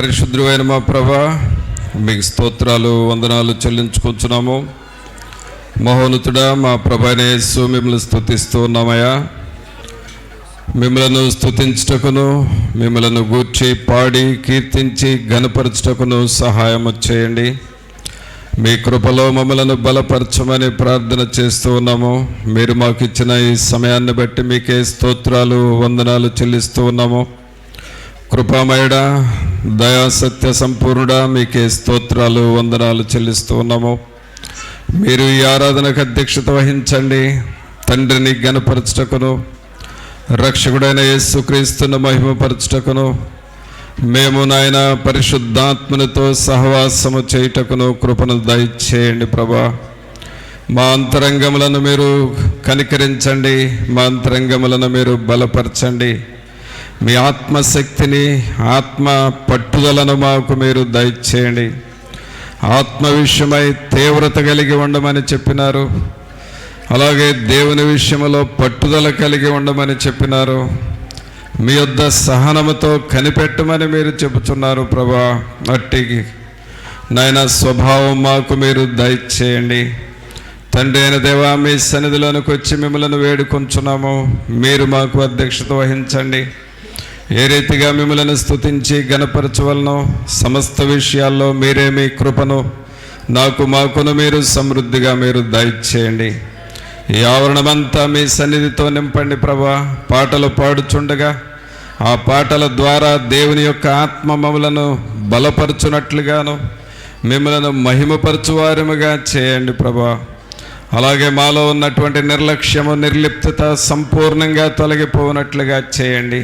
పరిశుద్ధుడైన మా ప్రభువా, మీకు స్తోత్రాలు వందనాలు చెల్లించుకుంటున్నాము. మహోన్నతుడా మా ప్రభువైన యేసు, మిమ్మల్ని స్తుతిస్తూ ఉన్నామయ్యా. మిమ్మలను స్తుతించుటకును, మిమ్మలను గూర్చి పాడి కీర్తించి ఘనపరచుటకును సహాయము చేయండి. మీ కృపలో మమ్మలను బలపరచమని ప్రార్థన చేస్తూ ఉన్నాము. మీరు మాకు ఇచ్చిన ఈ సమయాన్ని బట్టి మీకే స్తోత్రాలు వందనాలు చెల్లిస్తూ ఉన్నాము. కృపామయుడా, దయా సత్య సంపూర్ణుడా, మీకే స్తోత్రాలు వందనాలు చెల్లిస్తూ ఉన్నాము. మీరు ఈ ఆరాధనకు అధ్యక్షత వహించండి. తండ్రిని ఘనపరచుటకును, రక్షకుడైన యేసుక్రీస్తును మహిమపరచుటకును, మేము నాయన పరిశుద్ధాత్మనితో సహవాసము చేయుటకును కృపను దయచేయండి ప్రభా. మా అంతరంగములను మీరు కనికరించండి, మా అంతరంగములను మీరు బలపరచండి. మీ ఆత్మశక్తిని, ఆత్మ పట్టుదలను మాకు మీరు దయచేయండి. ఆత్మ విషయమై తీవ్రత కలిగి ఉండమని చెప్పినారు, అలాగే దేవుని విషయంలో పట్టుదల కలిగి ఉండమని చెప్పినారు. మీ యొద్ద సహనముతో కనిపెట్టమని మీరు చెబుతున్నారు ప్రభా. అట్టి నాయన స్వభావం మాకు మీరు దయచేయండి. తండ్రి అయిన దేవా, మీ సన్నిధిలోనికి వచ్చి మిమ్మల్ని వేడుకొంచున్నాము. మీరు మాకు అధ్యక్షత వహించండి. ఏ రీతిగా మిమ్మల్ని స్తుతించి ఘనపరచవలనో సమస్త విషయాల్లో మీరే మీ కృపను మాకును మీరు సమృద్ధిగా మీరు దయచేయండి. ఈ ఆవరణమంతా మీ సన్నిధితో నింపండి ప్రభా. పాటలు పాడుచుండగా ఆ పాటల ద్వారా దేవుని యొక్క ఆత్మ మమ్మలను బలపరచునట్లుగాను, మిమ్మలను మహిమపరచువారముగా చేయండి ప్రభా. అలాగే మాలో ఉన్నటువంటి నిర్లక్ష్యము, నిర్లిప్తత సంపూర్ణంగా తొలగిపోనట్లుగా చేయండి.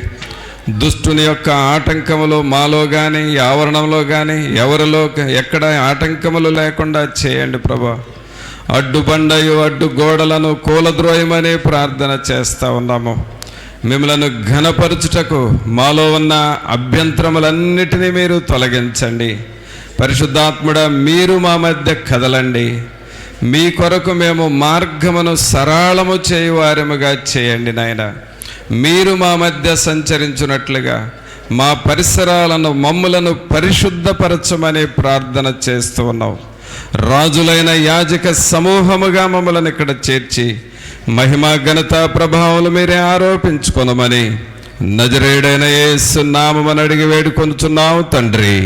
దుష్టుని యొక్క ఆటంకములు మాలో కానీ, ఆవరణంలో కానీ, ఎవరిలో ఎక్కడ ఆటంకములు లేకుండా చేయండి ప్రభా. అడ్డుబండయు అడ్డు గోడలను కూలద్రోయమని ప్రార్థన చేస్తూ ఉన్నాము. మిమ్మలను ఘనపరచుటకు మాలో ఉన్న అభ్యంతరములన్నిటినీ మీరు తొలగించండి. పరిశుద్ధాత్ముడా, మీరు మా మధ్య కదలండి. మీ కొరకు మేము మార్గమును సరళము చేయువారముగా చేయండి నాయన. మీరు మా మధ్య సంచరించున్నట్లుగా మా పరిసరాలను, మమ్ములను పరిశుద్ధపరచమని ప్రార్థన చేస్తూ ఉన్నాం. రాజులైన యాజక సమూహముగా మమ్మల్ని ఇక్కడ చేర్చి మహిమ ఘనత ప్రభావాలు మీరే ఆరోపించుకొనమని నజరేయుడైన యేసు నామమున అడిగి వేడుకొనుచున్నాము తండ్రి,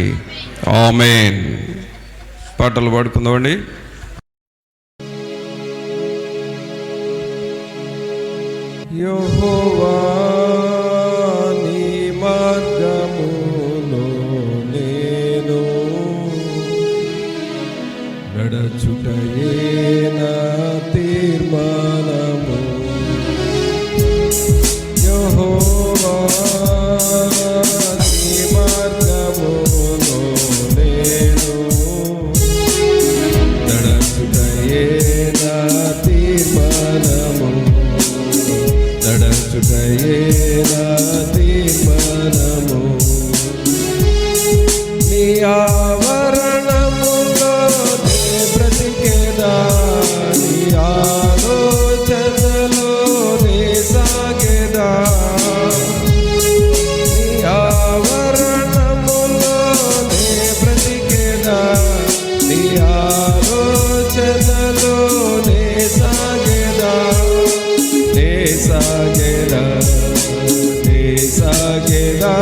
ఆమేన్. పాటలు పాడుకుందామండి. యెహోవా నీ మార్గములో నేను నడచుటయే నా తీర్మానము. యెహోవా నీ మార్గములో నేను నడచుటయే నా తీర్మానము. నడచుటయే నా తీర్మానము. నీ ఆవరణములో నే బ్రతికేదా, నీ ఆలోచనలో నే సాగేదా. నీ ఆవరణములో నే బ్రతికేదా, నీ ఆలోచనలో నే సాగేదా. నే సాగేదా, నే సాగేదా,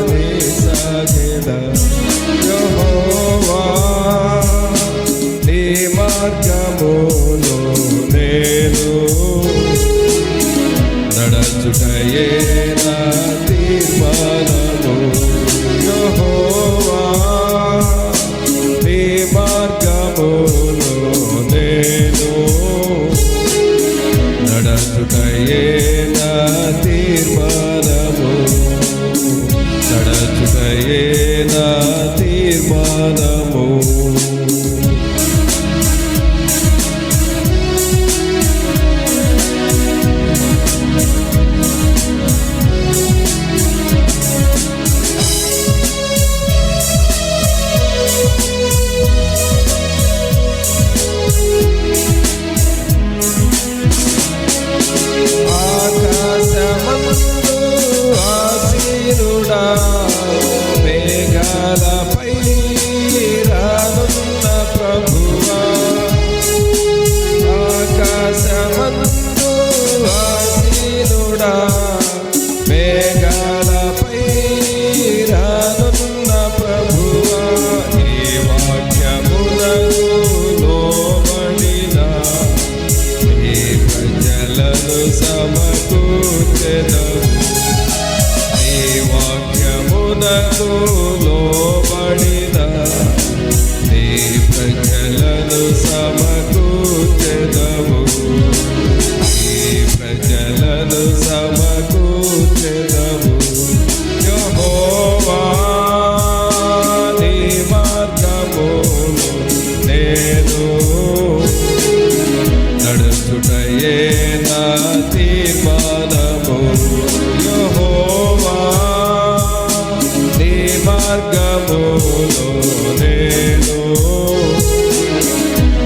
నే సాగేదా. యెహోవా నీ మార్గములో నేను నడచుటయే నా తీర్మానము. యెహోవా నీ మార్గములో నేను నడచుటయే నా తీర్మానము. నడచుటయే నా తీర్మానము. ఆకాశమందు ఆసీనుడా, మేఘ మేఘాలపై రానున్న ప్రభువా, ఆకాశమందు ఆసీనుడా, మేఘాలపై రానున్న ప్రభువా, ఈ వాక్యములకు లోబడిన ఈ ప్రజలను సమకూర్చెదవు. ఈ వాక్యమునకు లోబడిన నీ ప్రజలను సమకూర్చెదవు. ఈ ప్రజలను సమకూర్చెదవు. యెహోవా నీ మార్గమును నేను నడుచుటయే నా తీర్మానము. యెహోవా నీ మార్గములో నేను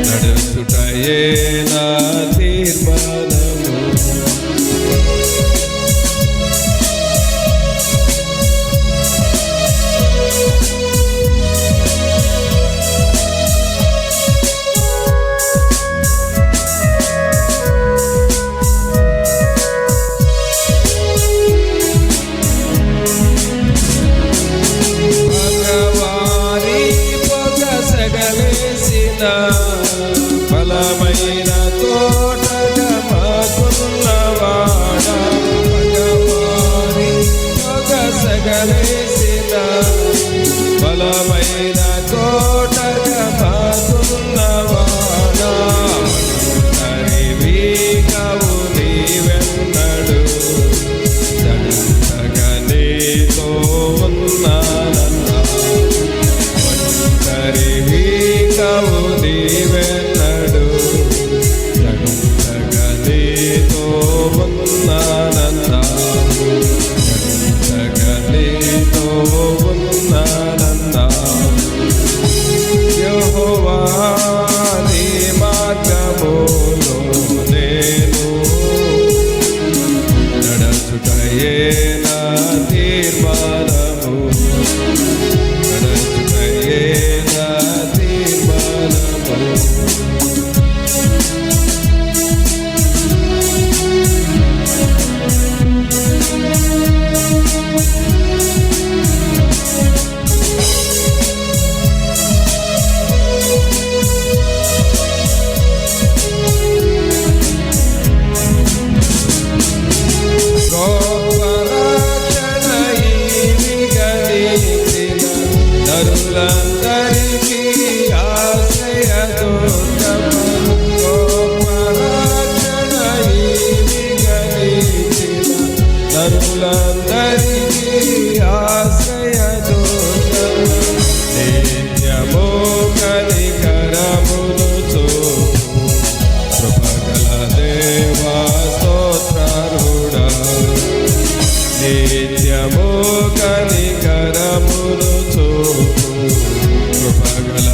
నడుచుటయే నా తీర్మానము. భగవాని పొగసగలేసిన బలమైన తోటగా మాకున్నవాడా, భగవాని పొగసగలేసిన బలమైన తోటగా మాకున్నవాడా, ఒంటరివి కావు నీవెన్నడు, జంటగా నీతో ఉన్నానన్నా. ఒంటరివి కావు నీవెన్నడు, జంటగా నీతో ఉన్నానన్నా. జంటగా నీతో ఉన్నానన్నా. యెహోవా నీ మార్గములో నేను నడుచుటయే నా తీర్మానము. నడుచుటయే నా తీర్మానము. గొప్ప రక్షణ ఈవిగలిచిన నరులందరికీ ఆశ్రయదుర్గము. గొప్ప రక్షణ ఈవిగలిచిన నరులందరికీ ఆశ్రయదుర్గము. నిత్యము కనికరమును చూపు కృపగల దేవా స్తోత్రారుడా. నిత్యము కనికరమును చూపు కృపగల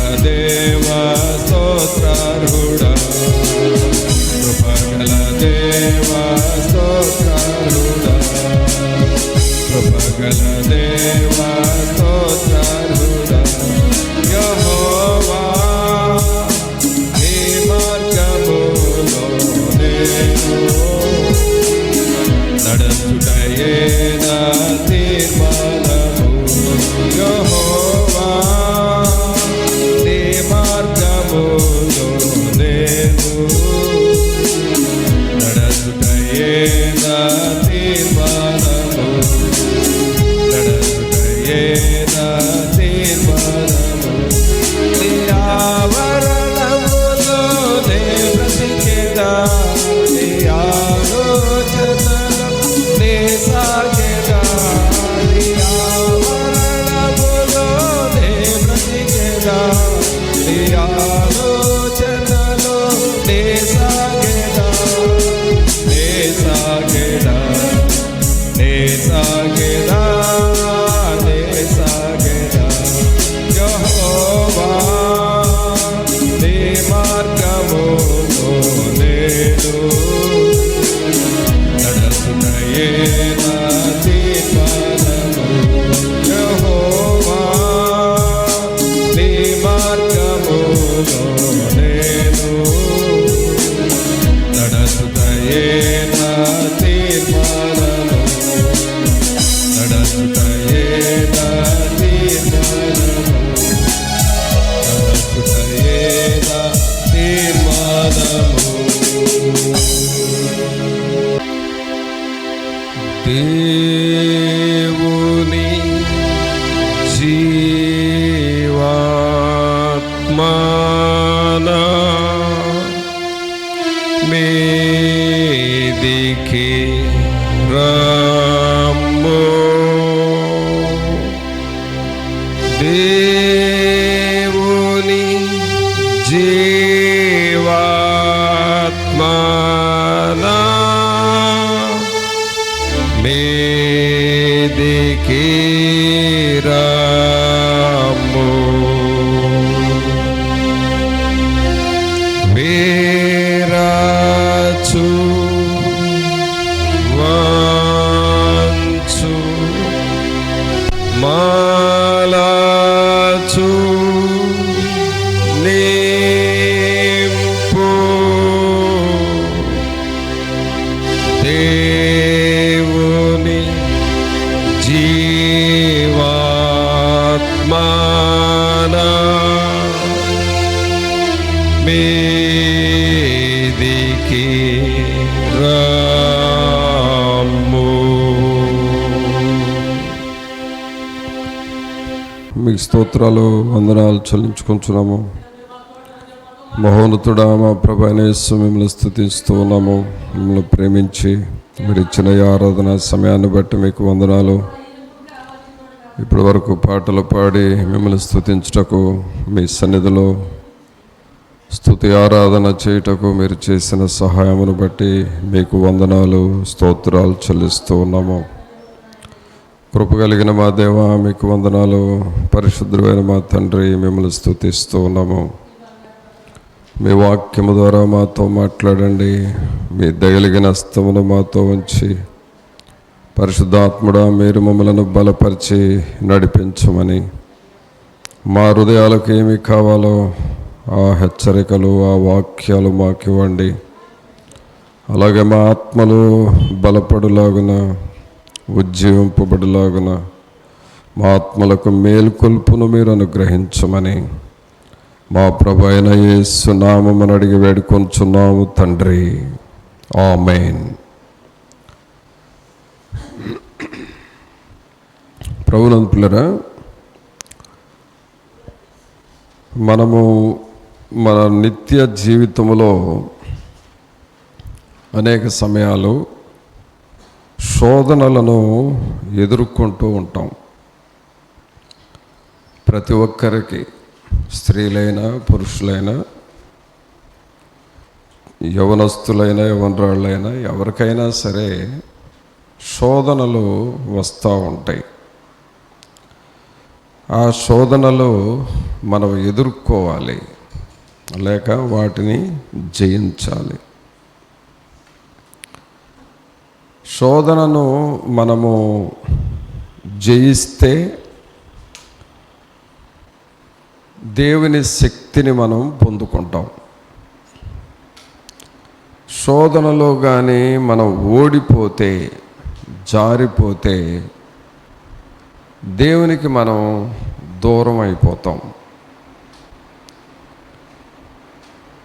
జీవాత్మానా మీదికి రమ్ము దేవుని జీవాత్మానా మీదికి రమ్ము వీరాచు వంచు మాలాచు నింపు దేవుని జీవాత్మానా మీదికి రమ్ము. మీకు స్తోత్రాలు వందనాలు చెల్లించుకుంటున్నాము. మహోన్నతుడా మా ప్రభు అయిన యేసు మిమ్మల్ని స్తుతిస్తూ ఉన్నాము. మిమ్మల్ని ప్రేమించి మీరు ఇచ్చిన ఈ ఆరాధన సమయాన్ని బట్టి మీకు వందనాలు. ఇప్పటి వరకు పాటలు పాడి మిమ్మల్ని స్తుతించుటకు మీ సన్నిధిలో స్తుతి ఆరాధన చేయుటకు మీరు చేసిన సహాయమును బట్టి మీకు వందనాలు స్తోత్రాలు చెల్లిస్తూ ఉన్నాము. కృప కలిగిన మా దేవ మీకు వందనాలు. పరిశుద్ధమైన మా తండ్రి మిమ్మల్ని స్తుతిస్తూ ఉన్నాము. మీ వాక్యము ద్వారా మాతో మాట్లాడండి. మీ దయలిగిన హస్తమును మాతో ఉంచి పరిశుద్ధాత్ముడా మీరు మమ్మలను బలపరిచి నడిపించమని, మా హృదయాలకు ఏమి కావాలో ఆ హెచ్చరికలు ఆ వాక్యాలు మాకు ఇవ్వండి. అలాగే మా ఆత్మలు బలపడులాగున ఉజ్జీవింపబడులాగున మా ఆత్మలకు మేల్కొల్పును మీరు అనుగ్రహించమని మా ప్రభు అయిన యేసు నామమున అడిగి వేడుకొంచున్నాము తండ్రి. ఆమేన్. ప్రభునందు పిల్లరా, మనము మన నిత్య జీవితంలో అనేక సమయాలు శోధనలను ఎదుర్కొంటూ ఉంటాం. ప్రతి ఒక్కరికి, స్త్రీలైనా పురుషులైనా యవనస్తులైనా యవనరాళ్ళైనా ఎవరికైనా సరే శోధనలు వస్తూ ఉంటాయి. ఆ శోధనలు మనం ఎదుర్కోవాలి, లేక వాటిని జయించాలి. శోధనను మనము జయిస్తే దేవుని శక్తిని మనం పొందుకుంటాం. శోధనలో కానీ మనం ఓడిపోతే, జారిపోతే దేవునికి మనం దూరం అయిపోతాం.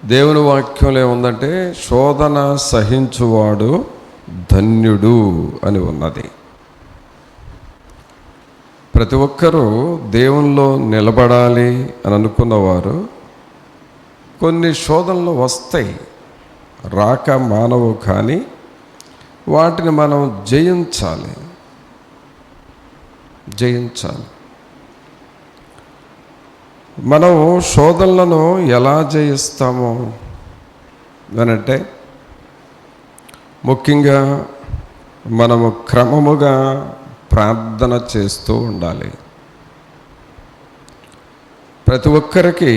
దేవుని వాక్యంలో ఏముందంటే శోధన సహించువాడు ధన్యుడు అని ఉన్నది. ప్రతి ఒక్కరూ దేవునిలో నిలబడాలి అని అనుకున్నవారు కొన్ని శోధనలు వస్తాయి, రాక మానవు, కానీ వాటిని మనం జయించాలి. మనం శోధనలను ఎలా జయిస్తామో అనంటే ముఖ్యంగా మనము క్రమముగా ప్రార్థన చేస్తూ ఉండాలి. ప్రతి ఒక్కరికి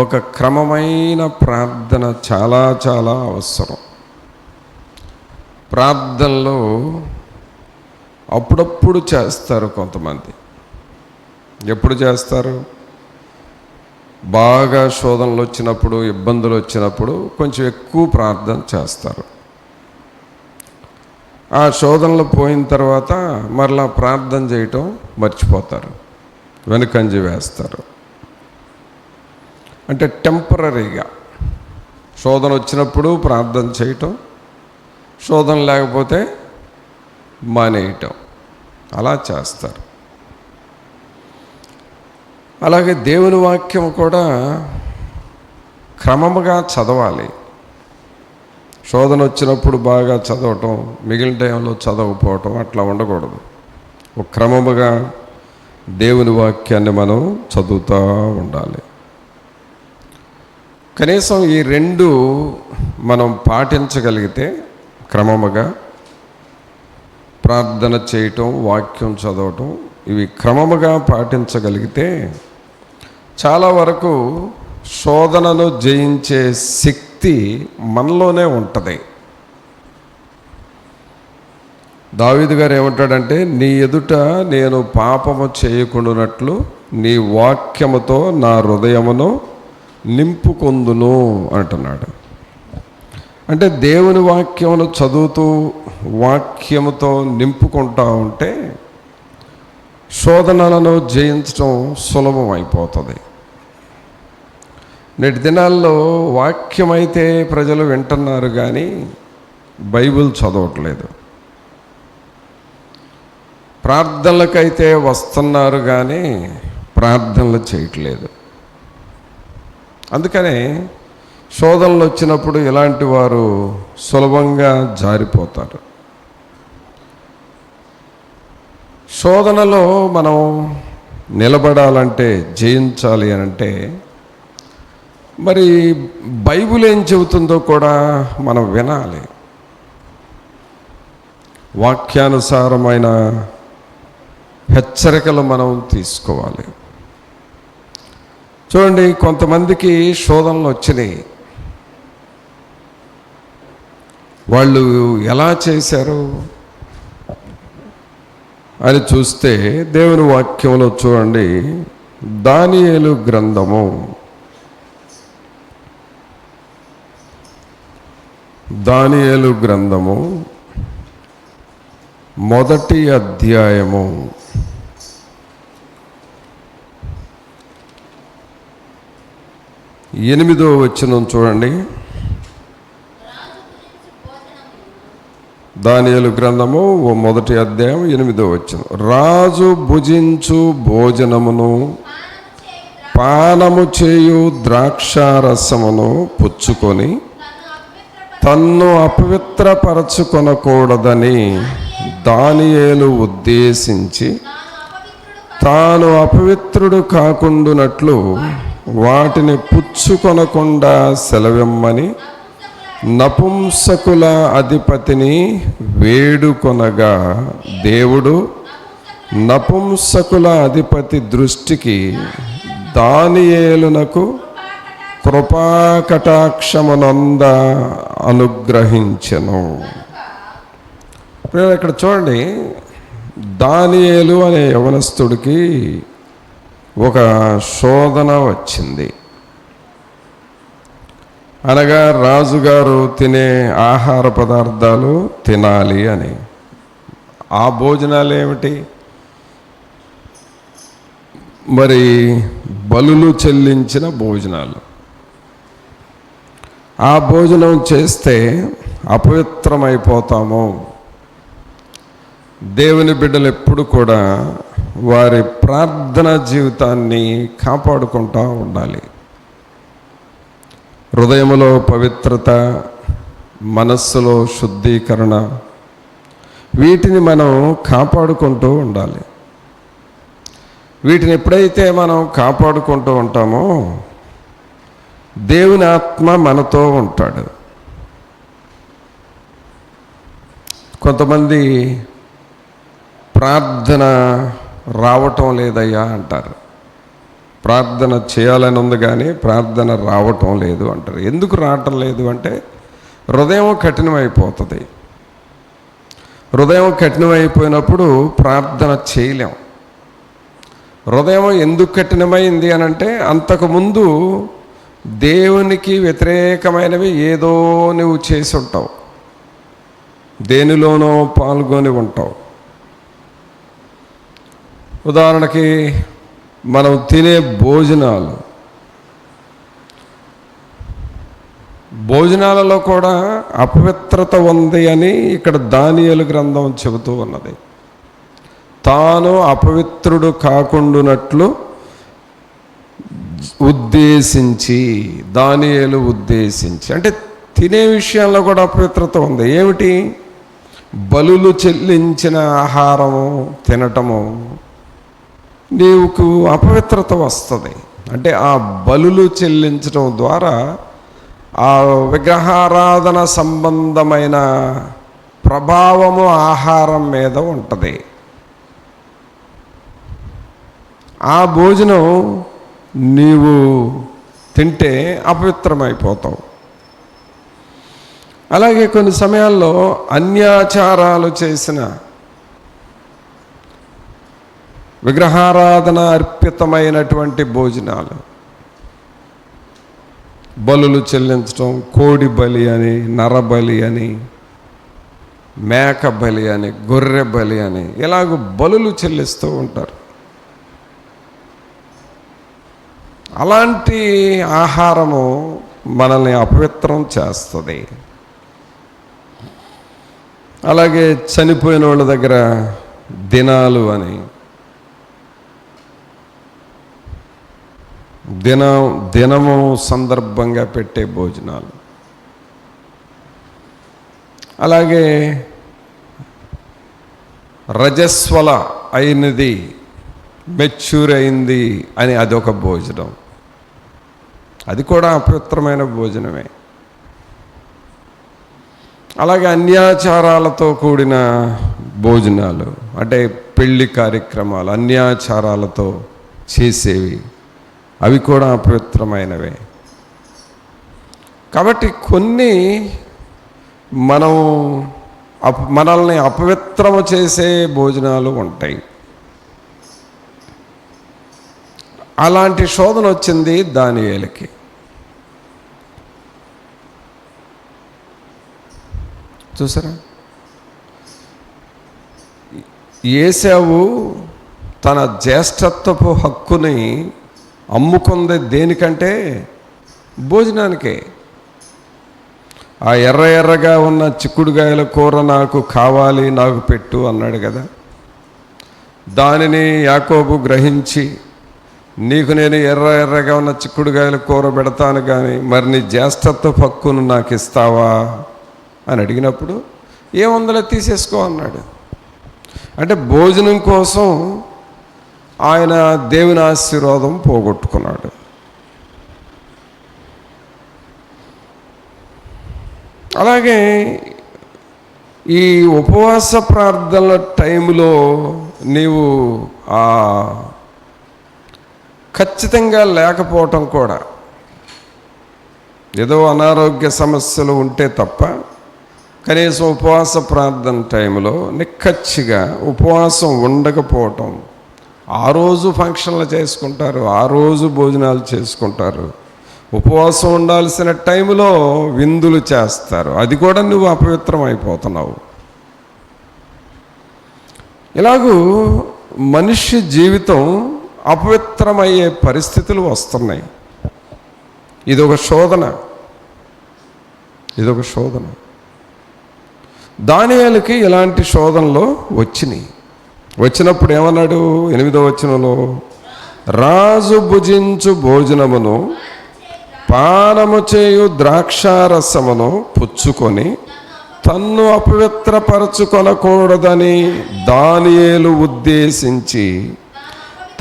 ఒక క్రమమైన ప్రార్థన చాలా చాలా అవసరం. ప్రార్థనలో అప్పుడప్పుడు చేస్తారు కొంతమంది. ఎప్పుడు చేస్తారు? బాగా శోధనలు వచ్చినప్పుడు, ఇబ్బందులు వచ్చినప్పుడు కొంచెం ఎక్కువ ప్రార్థన చేస్తారు. ఆ శోధనలు పోయిన తర్వాత మరలా ప్రార్థన చేయటం మర్చిపోతారు, వెనుకంజ వేస్తారు. అంటే టెంపరీగా శోధన వచ్చినప్పుడు ప్రార్థన చేయటం, శోధన లేకపోతే మానేయటం, అలా చేస్తారు. అలాగే దేవుని వాక్యం కూడా క్రమముగా చదవాలి. శోధన వచ్చినప్పుడు బాగా చదవటం, మిగిలిన టైంలో చదవకపోవటం అట్లా ఉండకూడదు. ఒక క్రమముగా దేవుని వాక్యాన్ని మనం చదువుతూ ఉండాలి. కనీసం ఈ రెండు మనం పాటించగలిగితే, క్రమముగా ప్రార్థన చేయటం, వాక్యం చదవటం, ఇవి క్రమముగా పాటించగలిగితే చాలా వరకు శోధనను జయించే శక్తి మనలోనే ఉంటుంది. దావీదు గారు ఏమంటాడంటే, నీ ఎదుట నేను పాపము చేయకుండానట్లు నీ వాక్యముతో నా హృదయమును నింపుకొందును అంటున్నాడు. అంటే దేవుని వాక్యమును చదువుతూ వాక్యముతో నింపుకుంటూ ఉంటే శోధనలను జయించడం సులభం అయిపోతుంది. నేటి దినాల్లో వాక్యమైతే ప్రజలు వింటున్నారు కానీ బైబిల్ చదవట్లేదు. ప్రార్థనలకైతే వస్తున్నారు కానీ ప్రార్థనలు చేయట్లేదు. అందుకనే శోధనలు వచ్చినప్పుడు ఇలాంటి వారు సులభంగా జారిపోతారు. శోధనలో మనం నిలబడాలంటే, జయించాలి అనంటే, మరి బైబిల్ ఏం చెబుతుందో కూడా మనం వినాలి. వాక్యానుసారమైన హెచ్చరికలు మనం తీసుకోవాలి. చూడండి, కొంతమందికి శోధనలు వచ్చినాయి. వాళ్ళు ఎలా చేశారు అని చూస్తే దేవుని వాక్యంలో చూడండి, దానియేలు గ్రంథము 1వ అధ్యాయము 8వ వచనం చూడండి. దానియేలు గ్రంథము 1వ అధ్యాయం 8వ వచనం. రాజు భుజించు భోజనమును పానము చేయు ద్రాక్షారసమును పుచ్చుకొని తన్ను అపవిత్రపరచుకొనకూడదని దానియేలు ఉద్దేశించి తాను అపవిత్రుడు కాకుండునట్లు వాటిని పుచ్చుకొనకుండా సెలవిమ్మని నపుంసకుల అధిపతిని వేడుకొనగా దేవుడు నపుంసకుల అధిపతి దృష్టికి దానియేలునకు కృపాకటాక్షమునంద అనుగ్రహించెను. ఇక్కడ చూడండి, దానియేలు అనే యవనస్తుడికి ఒక శోధన వచ్చింది. అనగా రాజుగారు తినే ఆహార పదార్థాలు తినాలి అని. ఆ భోజనాలు ఏమిటి? మరి బలులు చెల్లించిన భోజనాలు. ఆ భోజనం చేస్తే అపవిత్రమైపోతాము. దేవుని బిడ్డలు ఎప్పుడు కూడా వారి ప్రార్థనా జీవితాన్ని కాపాడుకుంటూ ఉండాలి. హృదయములో పవిత్రత, మనస్సులో శుద్ధీకరణ, వీటిని మనం కాపాడుకుంటూ ఉండాలి. వీటిని ఎప్పుడైతే మనం కాపాడుకుంటూ ఉంటామో దేవుని ఆత్మ మనతో ఉంటాడు. కొంతమంది ప్రార్థన రావటం లేదయ్యా అంటారు. ప్రార్థన చేయాలని ఉంది కానీ ప్రార్థన రావటం లేదు అంటారు. ఎందుకు రావటం లేదు అంటే హృదయం కఠినమైపోతుంది. హృదయం కఠినమైపోయినప్పుడు ప్రార్థన చేయలేం. హృదయం ఎందుకు కఠినమైంది అని అంటే, అంతకుముందు దేవునికి వ్యతిరేకమైనవి ఏదో నువ్వు చేసి ఉంటావు, దేనిలోనో పాల్గొని ఉంటావు. ఉదాహరణకి మనం తినే భోజనాలలో కూడా అపవిత్రత ఉంది అని ఇక్కడ దానియేలు గ్రంథం చెబుతూ ఉన్నది. తాను అపవిత్రుడు కాకుండునట్లు ఉద్దేశించి, దానియేలు ఉద్దేశించి, అంటే తినే విషయంలో కూడా అపవిత్రత ఉంది. ఏమిటి? బలులు చెల్లించిన ఆహారము తినటము నీకు అపవిత్రత వస్తుంది. అంటే ఆ బలులు చెల్లించడం ద్వారా ఆ విగ్రహారాధన సంబంధమైన ప్రభావము ఆహారం మీద ఉంటుంది. ఆ భోజనం నీవు తింటే అపవిత్రమైపోతావు. అలాగే కొన్ని సమయాల్లో అన్యాచారాలు చేసిన విగ్రహారాధన అర్పితమైనటువంటి భోజనాలు, బలులు చెల్లించడం, కోడి బలి అని, నరబలి అని, మేక బలి అని, గొర్రె బలి అని, ఇలాగ బలులు చెల్లిస్తూ ఉంటారు. అలాంటి ఆహారము మనల్ని అపవిత్రం చేస్తుంది. అలాగే చనిపోయిన వాళ్ళ దగ్గర దినాలు అని, దినము సందర్భంగా పెట్టే భోజనాలు, అలాగే రజస్వల అయినది, మెచ్యూర్ అయింది అని అదొక భోజనం. అది కూడా అపవిత్రమైన భోజనమే. అలాగే అన్యాచారాలతో కూడిన భోజనాలు, అంటే పెళ్లి కార్యక్రమాలు అన్యాచారాలతో చేసేవి, అవి కూడా అపవిత్రమైనవే. కాబట్టి కొన్ని మనల్ని అపవిత్రము చేసే భోజనాలు ఉంటాయి. అలాంటి శోధన వచ్చింది దానియేలుకి. చూసారా? ఏశావు తన జ్యేష్ఠత్వపు హక్కుని అమ్ముకుంది దేనికంటే? భోజనానికే. ఆ ఎర్రగా ఉన్న చిక్కుడుగాయల కూర నాకు కావాలి, నాకు పెట్టు అన్నాడు కదా. దానిని యాకోబు గ్రహించి, నీకు నేను ఎర్రగా ఉన్న చిక్కుడుగాయల కూర పెడతాను కానీ మరి నీ జ్యేష్ఠత్వ హక్కును నాకు ఇస్తావా అని అడిగినప్పుడు ఏముందలో తీసేసుకో అన్నాడు. అంటే భోజనం కోసం ఆయన దేవుని ఆశీర్వాదం పోగొట్టుకున్నాడు. అలాగే ఈ ఉపవాస ప్రార్థనల టైంలో నీవు ఖచ్చితంగా లేకపోవటం కూడా, ఏదో అనారోగ్య సమస్యలు ఉంటే తప్ప కనీసం ఉపవాస ప్రార్థన టైంలో నిక్కచ్చిగా ఉపవాసం ఉండకపోవటం. ఆ రోజు ఫంక్షన్లు చేసుకుంటారు, ఆ రోజు భోజనాలు చేసుకుంటారు, ఉపవాసం ఉండాల్సిన టైంలో విందులు చేస్తారు, అది కూడా నువ్వు అపవిత్రం అయిపోతున్నావు. ఇలాగూ మనిషి జీవితం అపవిత్రమయ్యే పరిస్థితులు వస్తున్నాయి. ఇదొక శోధన. దానియేలుకి ఇలాంటి శోధనలో వచ్చినప్పుడు ఏమన్నాడు? 8వ వచనంలో, రాజు భుజించు భోజనమును పానము చేయు ద్రాక్షారసమును పుచ్చుకొని తన్ను అపవిత్రపరచుకొనకూడదని దానియేలు ఉద్దేశించి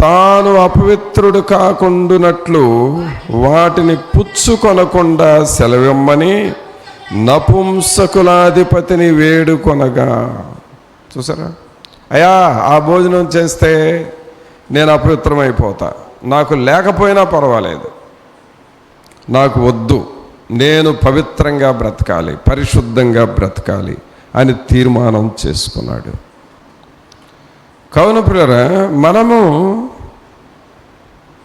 తాను అపవిత్రుడు కాకుండునట్లు వాటిని పుచ్చుకొనకుండా సెలవిమ్మని నపుంసకులాధిపతిని వేడుకొనగా. చూసారా? అయ్యా, ఆ భోజనం చేస్తే నేను అపవిత్రమైపోతా, నాకు లేకపోయినా పర్వాలేదు, నాకు వద్దు, నేను పవిత్రంగా బ్రతకాలి, పరిశుద్ధంగా బ్రతకాలి అని తీర్మానం చేసుకున్నాడు. కావున ప్రియులారా, మనము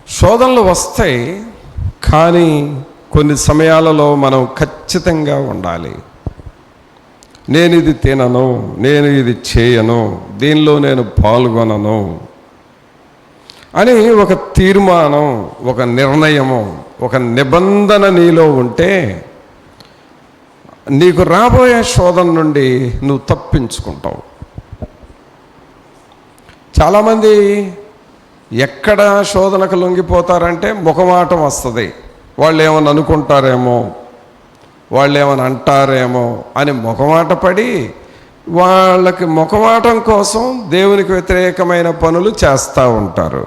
శోధనలు వస్తాయి, కానీ కొన్ని సమయాలలో మనం ఖచ్చితంగా ఉండాలి. నేను ఇది తినను, నేను ఇది చేయను, దీనిలో నేను పాల్గొనను అని ఒక తీర్మానం, ఒక నిర్ణయము, ఒక నిబంధన నీలో ఉంటే నీకు రాబోయే శోధన నుండి నువ్వు తప్పించుకుంటావు. చాలామంది ఎక్కడ శోధనకు లొంగిపోతారంటే ముఖమాటం వస్తుంది. వాళ్ళు ఏమని అనుకుంటారేమో, వాళ్ళు ఏమని అంటారేమో అని ముఖమాట పడి వాళ్ళకి ముఖమాటం కోసం దేవునికి వ్యతిరేకమైన పనులు చేస్తూ ఉంటారు.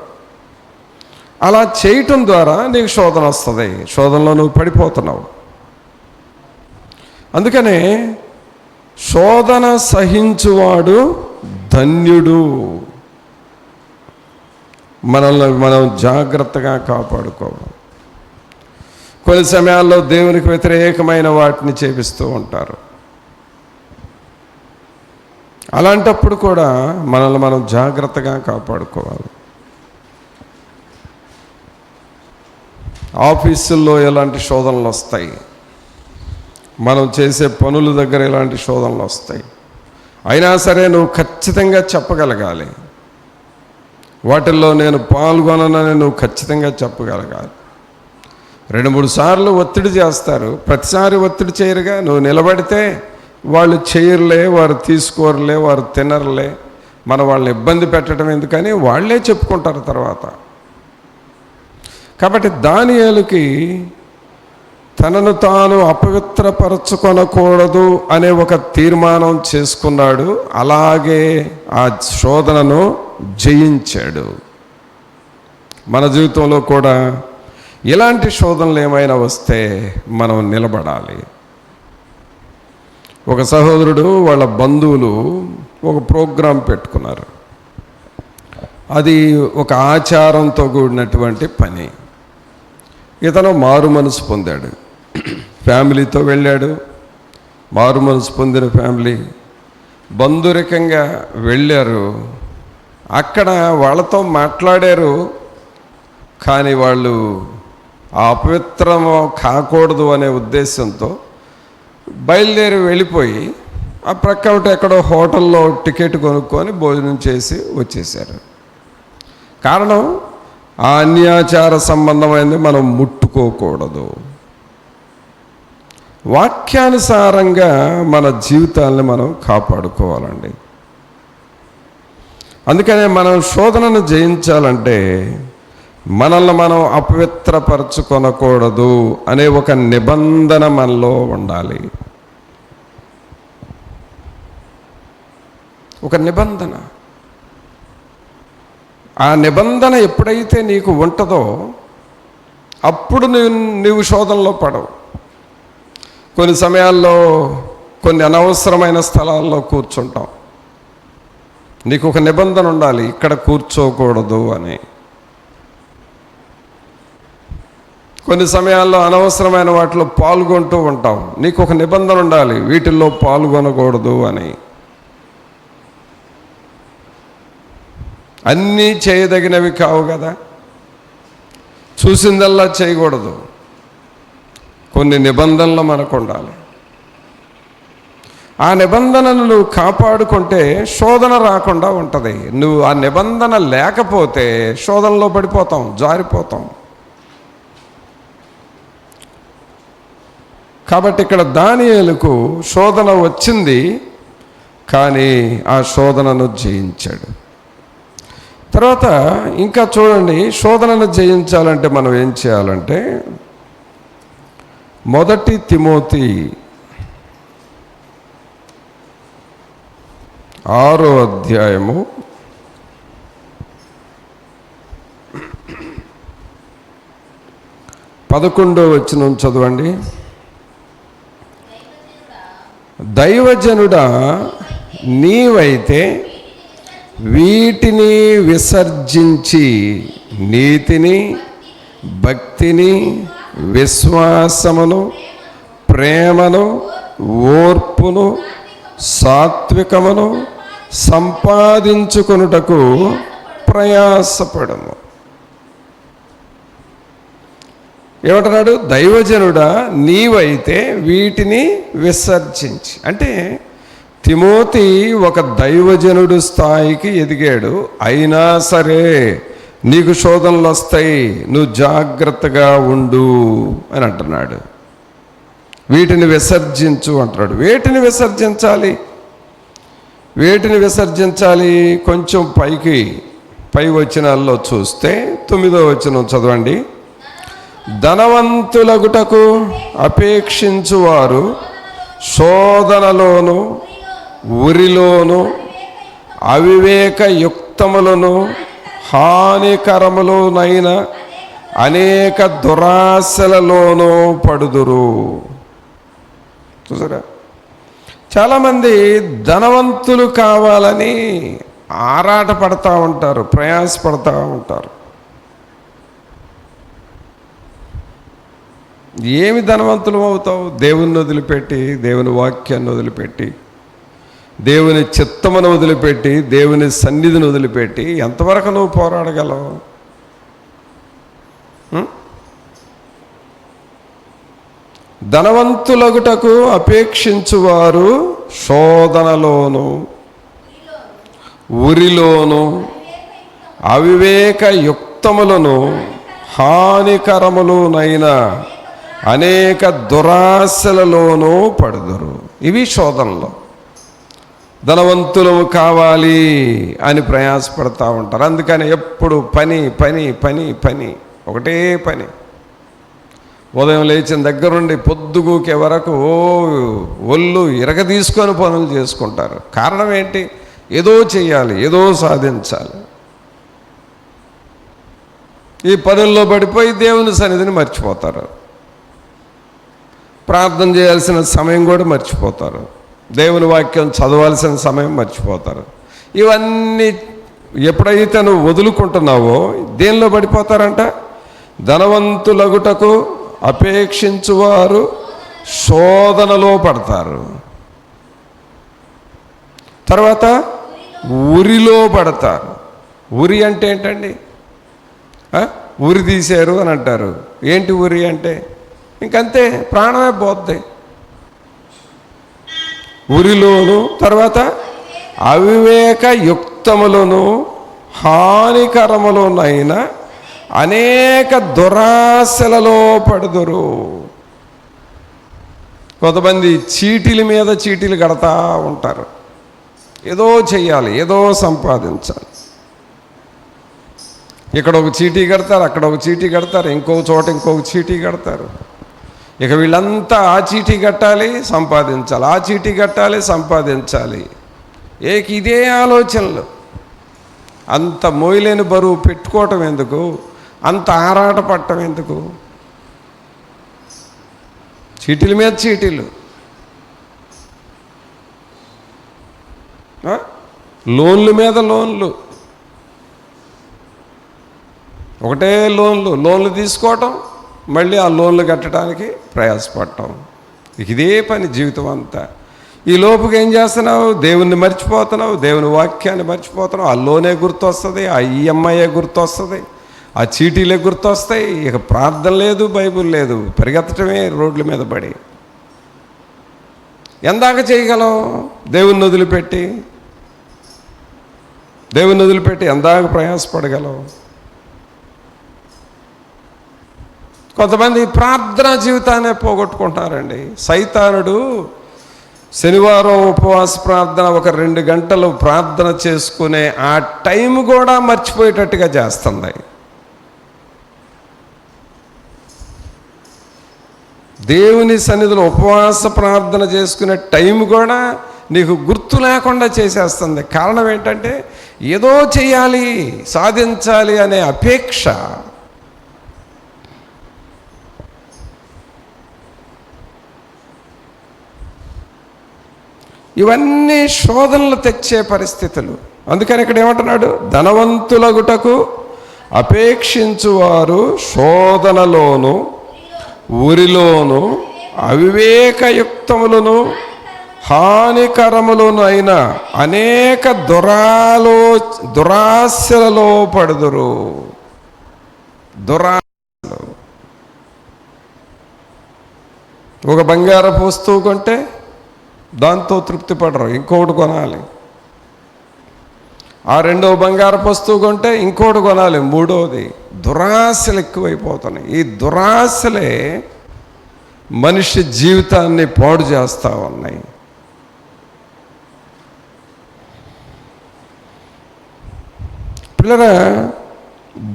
అలా చేయటం ద్వారా నీకు శోధన వస్తుంది, శోధనలో నువ్వు పడిపోతున్నావు. అందుకనే శోధన సహించువాడు ధన్యుడు. మనల్ని మనం జాగ్రత్తగా కాపాడుకోవాలి. కొన్ని సమయాల్లో దేవునికి వ్యతిరేకమైన వాటిని చేపిస్తూ ఉంటారు. అలాంటప్పుడు కూడా మనల్ని మనం జాగ్రత్తగా కాపాడుకోవాలి. ఆఫీసుల్లో ఎలాంటి శోధనలు వస్తాయి, మనం చేసే పనుల దగ్గర ఎలాంటి శోధనలు వస్తాయి. అయినా సరే నువ్వు ఖచ్చితంగా చెప్పగలగాలి. వాటిల్లో నేను పాల్గొననని నువ్వు ఖచ్చితంగా చెప్పగలగాలి. 2-3 సార్లు ఒత్తిడి చేస్తారు, ప్రతిసారి ఒత్తిడి చేయరుగా. నువ్వు నిలబడితే వాళ్ళు చేయరులే, వారు తీసుకోరులే, వారు తినరులే, మనం వాళ్ళని ఇబ్బంది పెట్టడం ఎందుకని వాళ్ళే చెప్పుకుంటారు తర్వాత. కాబట్టి దానియేలుకి తనను తాను అపవిత్రపరచుకొనకూడదు అనే ఒక తీర్మానం చేసుకున్నాడు. అలాగే ఆ శోధనను జయించాడు. మన జీవితంలో కూడా ఇలాంటి శోధనలు ఏమైనా వస్తే మనం నిలబడాలి. ఒక సహోదరుడు వాళ్ళ బంధువులు ఒక ప్రోగ్రాం పెట్టుకున్నారు. అది ఒక ఆచారంతో కూడినటువంటి పని. ఇతను మారు మనసు పొందాడు, ఫ్యామిలీతో వెళ్ళాడు. మారు మనసు పొందిన ఫ్యామిలీ బంధురికంగా వెళ్ళారు. అక్కడ వాళ్ళతో మాట్లాడారు, కానీ వాళ్ళు అపవిత్రము కాకూడదు అనే ఉద్దేశంతో బయలుదేరి వెళ్ళిపోయి ఆ ప్రక్క ఎక్కడో హోటల్లో టికెట్ కొనుక్కొని భోజనం చేసి వచ్చేసారు. కారణం ఆ అన్యాచార సంబంధమైనది మనం ముట్టుకోకూడదు. వాక్యానుసారంగా మన జీవితాన్ని మనం కాపాడుకోవాలండి. అందుకనే మనం శోధనను జయించాలంటే మనల్ని మనం అపవిత్రపరచుకొనకూడదు అనే ఒక నిబంధన మనలో ఉండాలి. ఒక నిబంధన. ఆ నిబంధన ఎప్పుడైతే నీకు ఉంటుందో అప్పుడు నువ్వు శోధనలో పడవు. కొన్ని సమయాల్లో కొన్ని అనవసరమైన స్థలాల్లో కూర్చుంటాం. నీకు ఒక నిబంధన ఉండాలి, ఇక్కడ కూర్చోకూడదు అని. కొన్ని సమయాల్లో అనవసరమైన వాటిలో పాల్గొంటూ ఉంటాం. నీకు ఒక నిబంధన ఉండాలి, వీటిల్లో పాల్గొనకూడదు అని. అన్నీ చేయదగినవి కావు కదా, చూసిందల్లా చేయకూడదు. కొన్ని నిబంధనలు మనకు ఉండాలి. ఆ నిబంధనను నువ్వు కాపాడుకుంటే శోధన రాకుండా ఉంటుంది. నువ్వు ఆ నిబంధన లేకపోతే శోధనలో పడిపోతాం, జారిపోతాం. కాబట్టి ఇక్కడ దానియేలుకు శోధన వచ్చింది, కానీ ఆ శోధనను జయించాడు. తర్వాత ఇంకా చూడండి, శోధనను జయించాలంటే మనం ఏం చేయాలంటే 1 తిమోతి 6వ అధ్యాయము 11వ వచనం చదవండి. దైవజనుడా, నీవైతే వీటిని విసర్జించి నీతిని, భక్తిని, విశ్వాసమును, ప్రేమను, ఓర్పును, సాత్వికమును సంపాదించుకొనుటకు ప్రయాసపడము. ఏమంటున్నాడు? దైవజనుడా, నీవైతే వీటిని విసర్జించి. అంటే తిమోతి ఒక దైవజనుడు స్థాయికి ఎదిగాడు. అయినా సరే నీకు శోధనలు వస్తాయి, నువ్వు జాగ్రత్తగా ఉండు అని అంటున్నాడు. వీటిని విసర్జించు అంటున్నాడు. వేటిని విసర్జించాలి? వేటిని విసర్జించాలి? కొంచెం పైకి పై వచనాల్లో చూస్తే 9వ వచనం చదవండి. ధనవంతులగుటకు అపేక్షించువారు శోధనలోను ఉరిలోను అవివేకయుక్తములను హానికరములునైన అనేక దురాశలలోనూ పడుదురు. చూసారా, చాలామంది ధనవంతులు కావాలని ఆరాట పడతా ఉంటారు, ప్రయాసపడతా ఉంటారు. ఏమి ధనవంతులు అవుతావు? దేవుని వదిలిపెట్టి, దేవుని వాక్యాన్ని వదిలిపెట్టి, దేవుని చిత్తమును వదిలిపెట్టి, దేవుని సన్నిధిని వదిలిపెట్టి ఎంతవరకు నువ్వు పోరాడగలవు? ధనవంతులగుటకు అపేక్షించువారు శోధనలోను ఉరిలోను అవివేకయుక్తములను హానికరములునైన అనేక దురాశలలోనూ పడుదురు. ఇవి శోధనలు. ధనవంతులు కావాలి అని ప్రయాసపడతా ఉంటారు. అందుకని ఎప్పుడు పని పని పని పని, ఒకటే పని. ఉదయం లేచిన దగ్గర నుండి పొద్దుగూకే వరకు ఒళ్ళు ఇరగదీసుకొని పనులు చేసుకుంటారు. కారణం ఏంటి? ఏదో చెయ్యాలి, ఏదో సాధించాలి. ఈ పనుల్లో పడిపోయి దేవుని సన్నిధిని మర్చిపోతారు. ప్రార్థన చేయాల్సిన సమయం కూడా మర్చిపోతారు. దేవుని వాక్యం చదవాల్సిన సమయం మర్చిపోతారు. ఇవన్నీ ఎప్పుడైతే నువ్వు వదులుకుంటున్నావో దేనిలో పడిపోతారంట? ధనవంతులగుటకు అపేక్షించువారు శోధనలో పడతారు. తర్వాత ఉరిలో పడతారు. ఉరి అంటే ఏంటండి? ఉరి తీశారు అని అంటారు. ఏంటి ఉరి అంటే? ఇంకంతే, ప్రాణమే పోద్ది. ఉరిలోను, తర్వాత అవివేకయుక్తములను హానికరములునైన అనేక దురాశలలో పడుదురు. కొంతమంది చీటీల మీద చీటీలు కడతా ఉంటారు. ఏదో చెయ్యాలి, ఏదో సంపాదించాలి. ఇక్కడ ఒక చీటీ కడతారు, అక్కడ ఒక చీటీ కడతారు, ఇంకో చోట ఇంకొక చీటీ కడతారు. ఇక వీళ్ళంతా ఆ చీటీ కట్టాలి, సంపాదించాలి, ఆ చీటీ కట్టాలి, సంపాదించాలి. ఇదే ఆలోచనలు. అంత మోయలేని బరువు పెట్టుకోవటం ఎందుకు? అంత ఆరాట పట్టడం ఎందుకు? చీటీల మీద చీటీలు, లోన్ల మీద లోన్లు, ఒకటే లోన్లు తీసుకోవటం, మళ్ళీ ఆ లోన్లు కట్టడానికి ప్రయాసపడటం. ఇదే పని జీవితం అంతా. ఈ లోపుకి ఏం చేస్తున్నావు? దేవుణ్ణి మర్చిపోతున్నావు, దేవుని వాక్యాన్ని మర్చిపోతున్నావు. ఆ లోనే గుర్తొస్తుంది, ఆ ఈఎంఐయే గుర్తొస్తుంది, ఆ చీటీలే గుర్తొస్తాయి. ఇక ప్రార్థన లేదు, బైబిల్ లేదు, పరిగెత్తటమే రోడ్ల మీద పడి. ఎందాక చేయగలవు? దేవుణ్ణి వదిలిపెట్టి ఎందాక ప్రయాసపడగలవు? కొంతమంది ప్రార్థనా జీవితాన్ని పోగొట్టుకుంటారండి. సైతానుడు శనివారం ఉపవాస ప్రార్థన ఒక 2 గంటలు ప్రార్థన చేసుకునే ఆ టైం కూడా మర్చిపోయేటట్టుగా చేస్తుంది. దేవుని సన్నిధిలో ఉపవాస ప్రార్థన చేసుకునే టైం కూడా నీకు గుర్తు లేకుండా చేసేస్తుంది. కారణం ఏంటంటే ఏదో చేయాలి, సాధించాలి అనే అపేక్ష. ఇవన్నీ శోధనలు తెచ్చే పరిస్థితులు. అందుకని ఇక్కడ ఏమంటున్నాడు? ధనవంతులగుటకు అపేక్షించువారు శోధనలోను ఉరిలోను అవివేకయుక్తములను హానికరములను అనేక దురాశలలో పడుదురు. దురాశలు. ఒక బంగారపు వస్తువు కొంటే దాంతో తృప్తి పడరు, ఇంకోటి కొనాలి. ఆ రెండవ బంగారపు వస్తువు కొంటే ఇంకోటి కొనాలి, మూడవది. దురాశలు ఎక్కువైపోతున్నాయి. ఈ దురాశలే మనిషి జీవితాన్ని పాడు చేస్తూ ఉన్నాయి. పిల్లరా,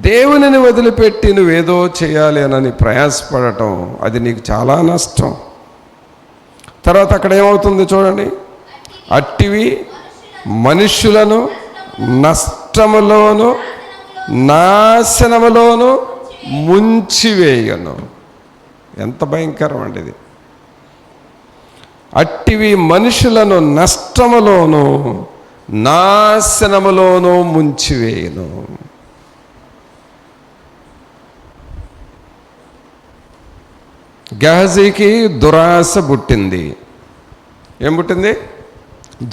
దేవునిని వదిలిపెట్టి నువ్వేదో చేయాలి అని ప్రయాసపడటం అది నీకు చాలా నష్టం. తర్వాత అక్కడ ఏమవుతుంది చూడండి, అట్టివి మనుష్యులను నష్టములోను నాశనములోను ముంచివేయను. ఎంత భయంకరం అండి ఇది. అట్టివి మనుషులను నష్టములోను నాశనములోను ముంచివేయను. గెహజీకి దురాశ పుట్టింది. ఏం పుట్టింది?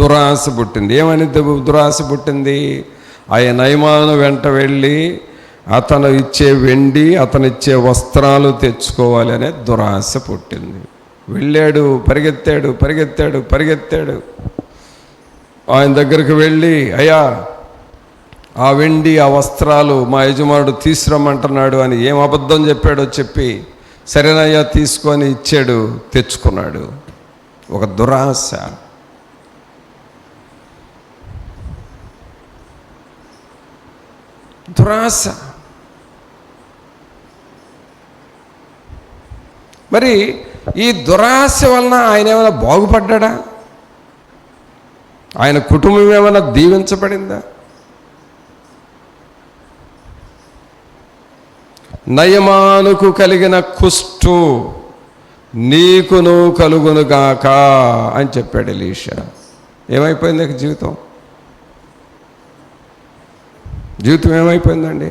దురాశ పుట్టింది. ఏమని దురాశ పుట్టింది? ఆయన నయమాను వెంట వెళ్ళి అతను ఇచ్చే వెండి, అతను ఇచ్చే వస్త్రాలు తెచ్చుకోవాలి అనే దురాశ పుట్టింది. వెళ్ళాడు, పరిగెత్తాడు. ఆయన దగ్గరికి వెళ్ళి, అయ్యా ఆ వెండి ఆ వస్త్రాలు మా యజమానుడు తీసుకురమ్మంటున్నాడు అని ఏం అబద్ధం చెప్పాడో చెప్పి, సరేనయ్యా తీసుకొని ఇచ్చాడు, తెచ్చుకున్నాడు. ఒక దురాశ. మరి ఈ దురాశ వలన ఆయన ఏమైనా బాగుపడ్డా? ఆయన కుటుంబం ఏమైనా దీవించబడిందా? నయమానుకు కలిగిన కుష్టు నీకును కలుగునుగాక అని చెప్పాడు ఎలీషా. ఏమైపోయింది జీవితం ఏమైపోయిందండి?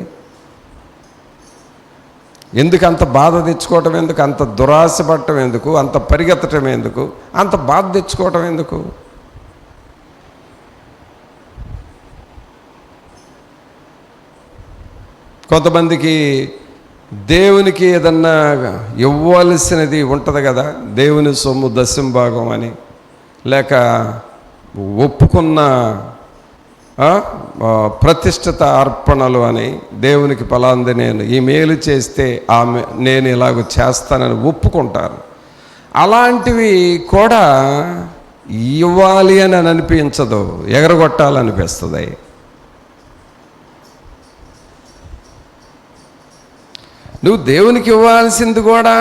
ఎందుకు అంత బాధ తెచ్చుకోవటం ఎందుకు? అంత దురాశ పడటం ఎందుకు? అంత పరిగెత్తటం ఎందుకు? అంత బాధ తెచ్చుకోవటం ఎందుకు? కొంతమందికి దేవునికి ఏదన్నా ఇవ్వాల్సినది ఉంటుంది కదా, దేవుని సొమ్ము దశంభాగం అని, లేక ఒప్పుకున్న ప్రతిష్ఠిత అర్పణలు అని, దేవునికి ఫలాంది నేను ఈ మేలు చేస్తే నేను ఇలాగ చేస్తానని ఒప్పుకుంటారు. అలాంటివి కూడా ఇవ్వాలి అని అనిపించదు, ఎగరగొట్టాలనిపిస్తుంది. నువ్వు దేవునికి ఇవ్వాల్సింది కూడా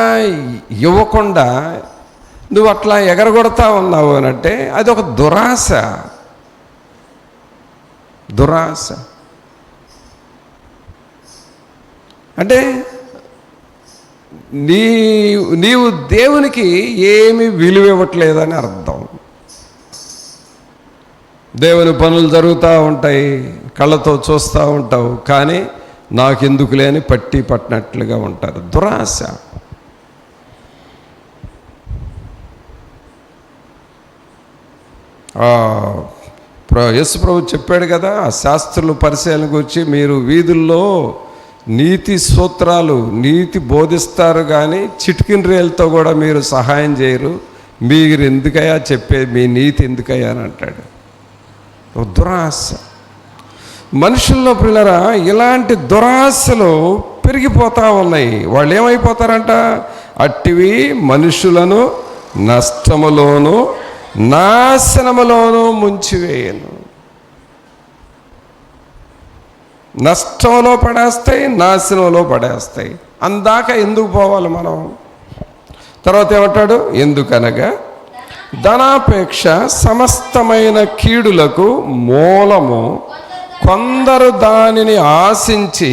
ఇవ్వకుండా నువ్వు అట్లా ఎగరగొడతా ఉన్నావు అని అంటే అది ఒక దురాశ. అంటే నీవు దేవునికి ఏమి విలువ ఇవ్వట్లేదని అర్థం. దేవుని పనులు జరుగుతూ ఉంటాయి, కళ్ళతో చూస్తూ ఉంటావు, కానీ నాకెందుకు లేని పట్టినట్లుగా ఉంటారు. దురాశ. యేసు ప్రభు చెప్పాడు కదా, ఆ శాస్త్రులు పరిశీలన గురించి, మీరు వీధుల్లో నీతి సూత్రాలు నీతి బోధిస్తారు కానీ చిటికిన రేలతో కూడా మీరు సహాయం చేయరు, మీరు ఎందుకయ్యా చెప్పేది, మీ నీతి ఎందుకయ్యా అని అంటాడు. దురాశ. మనుషుల్లో పిల్లరా ఇలాంటి దురాశలు పెరిగిపోతూ ఉన్నాయి. వాళ్ళు ఏమైపోతారంట? అట్టివి మనుషులను నష్టములోను నాశనములోను ముంచివేయను. నష్టంలో పడేస్తాయి, నాశనంలో పడేస్తాయి. అందాక ఎందుకు పోవాలి మనం? తర్వాత ఏమంటాడు? ఎందుకనగా ధనాపేక్ష సమస్తమైన కీడులకు మూలము, కొందరు దానిని ఆశించి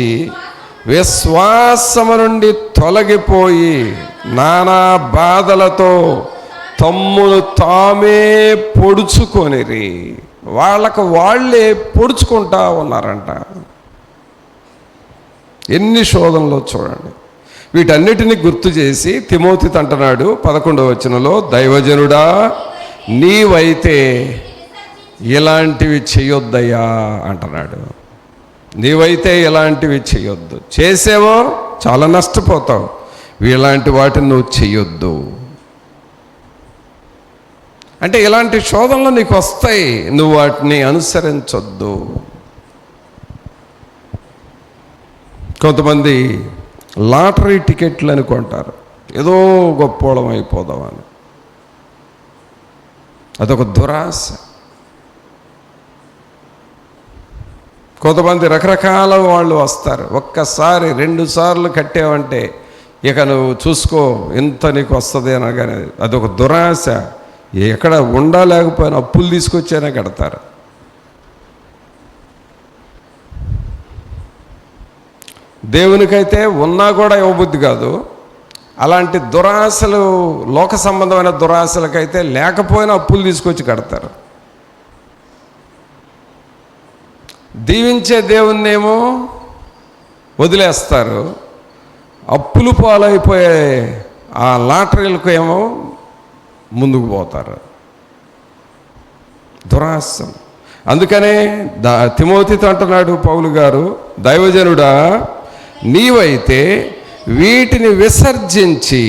విశ్వాసము నుండి తొలగిపోయి నానా బాధలతో తమ్మును తామే పొడుచుకొనిరి. వాళ్ళకు వాళ్ళే పొడుచుకుంటా ఉన్నారంట. ఎన్ని శోధనలో చూడండి. వీటన్నిటిని గుర్తు చేసి తిమోతితో అంటున్నాడు 11వ వచనంలో, దైవజనుడా నీవైతే ఇలాంటివి చెయ్యొద్దయ్యా అంటున్నాడు. నీవైతే ఇలాంటివి చెయ్యొద్దు, చేసేవో చాలా నష్టపోతావు, ఇలాంటి వాటిని నువ్వు చెయ్యొద్దు. అంటే ఇలాంటి శోధనలు నీకు వస్తాయి, నువ్వు వాటిని అనుసరించొద్దు. కొంతమంది లాటరీ టికెట్లు అనుకుంటారు, ఏదో గొప్పోళం అయిపోదామని. అదొక దురాశ. కొంతమంది రకరకాల వాళ్ళు వస్తారు. ఒక్కసారి 2 సార్లు కట్టావంటే ఇక నువ్వు చూసుకో ఎంత నీకు వస్తుంది అనగానే అదొక దురాశ. ఎక్కడ ఉండలేకపోయినా అప్పులు తీసుకొచ్చైనా కడతారు. దేవునికైతే ఉన్నా కూడా ఇవ్వబుద్ధి కాదు. అలాంటి దురాశలు, లోక సంబంధమైన దురాశలకైతే లేకపోయినా అప్పులు తీసుకొచ్చి కడతారు. దీవించే దేవుణ్ణేమో వదిలేస్తారు. అప్పులు పాలైపోయే ఆ లాటరీలకు ఏమో ముందుకు పోతారు. దురాశం. అందుకనే తిమోతితో అంటున్నాడు పౌలు గారు, దైవజనుడా నీవైతే వీటిని విసర్జించి,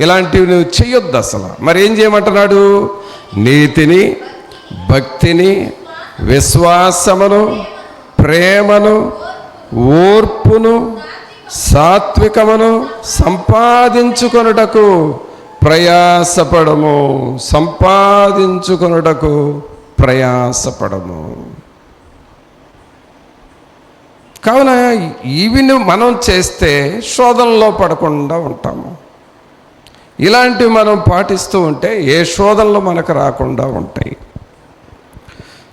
ఇలాంటివి నువ్వు చెయ్యొద్దు అసలు. మరి ఏం చేయమంటున్నాడు? నీతిని, భక్తిని, విశ్వాసమును, ప్రేమను, ఓర్పును, సాత్వికమును సంపాదించుకొనుటకు ప్రయాసపడము. సంపాదించుకొనుటకు ప్రయాసపడము. కావున ఇవి మనం చేస్తే శోధనలో పడకుండా ఉంటాము. ఇలాంటివి మనం పాటిస్తూ ఉంటే ఏ శోధనలు మనకు రాకుండా ఉంటాయి.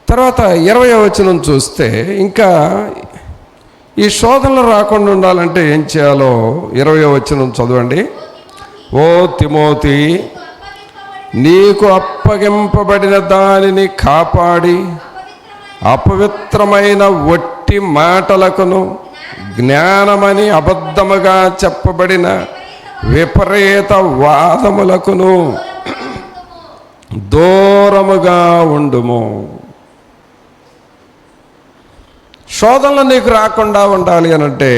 తర్వాత 20వ వచనం చూస్తే, ఇంకా ఈ శోధనలు రాకుండా ఉండాలంటే ఏం చేయాలో 20వ వచనం చదవండి. ఓ తిమోతి, నీకు అప్పగింపబడిన దానిని కాపాడి అపవిత్రమైన వట్టి మాటలకును, జ్ఞానమని అబద్ధముగా చెప్పబడిన విపరీత వాదములకును దూరముగా ఉండుము. శోధనలు నీకు రాకుండా ఉండాలి అనంటే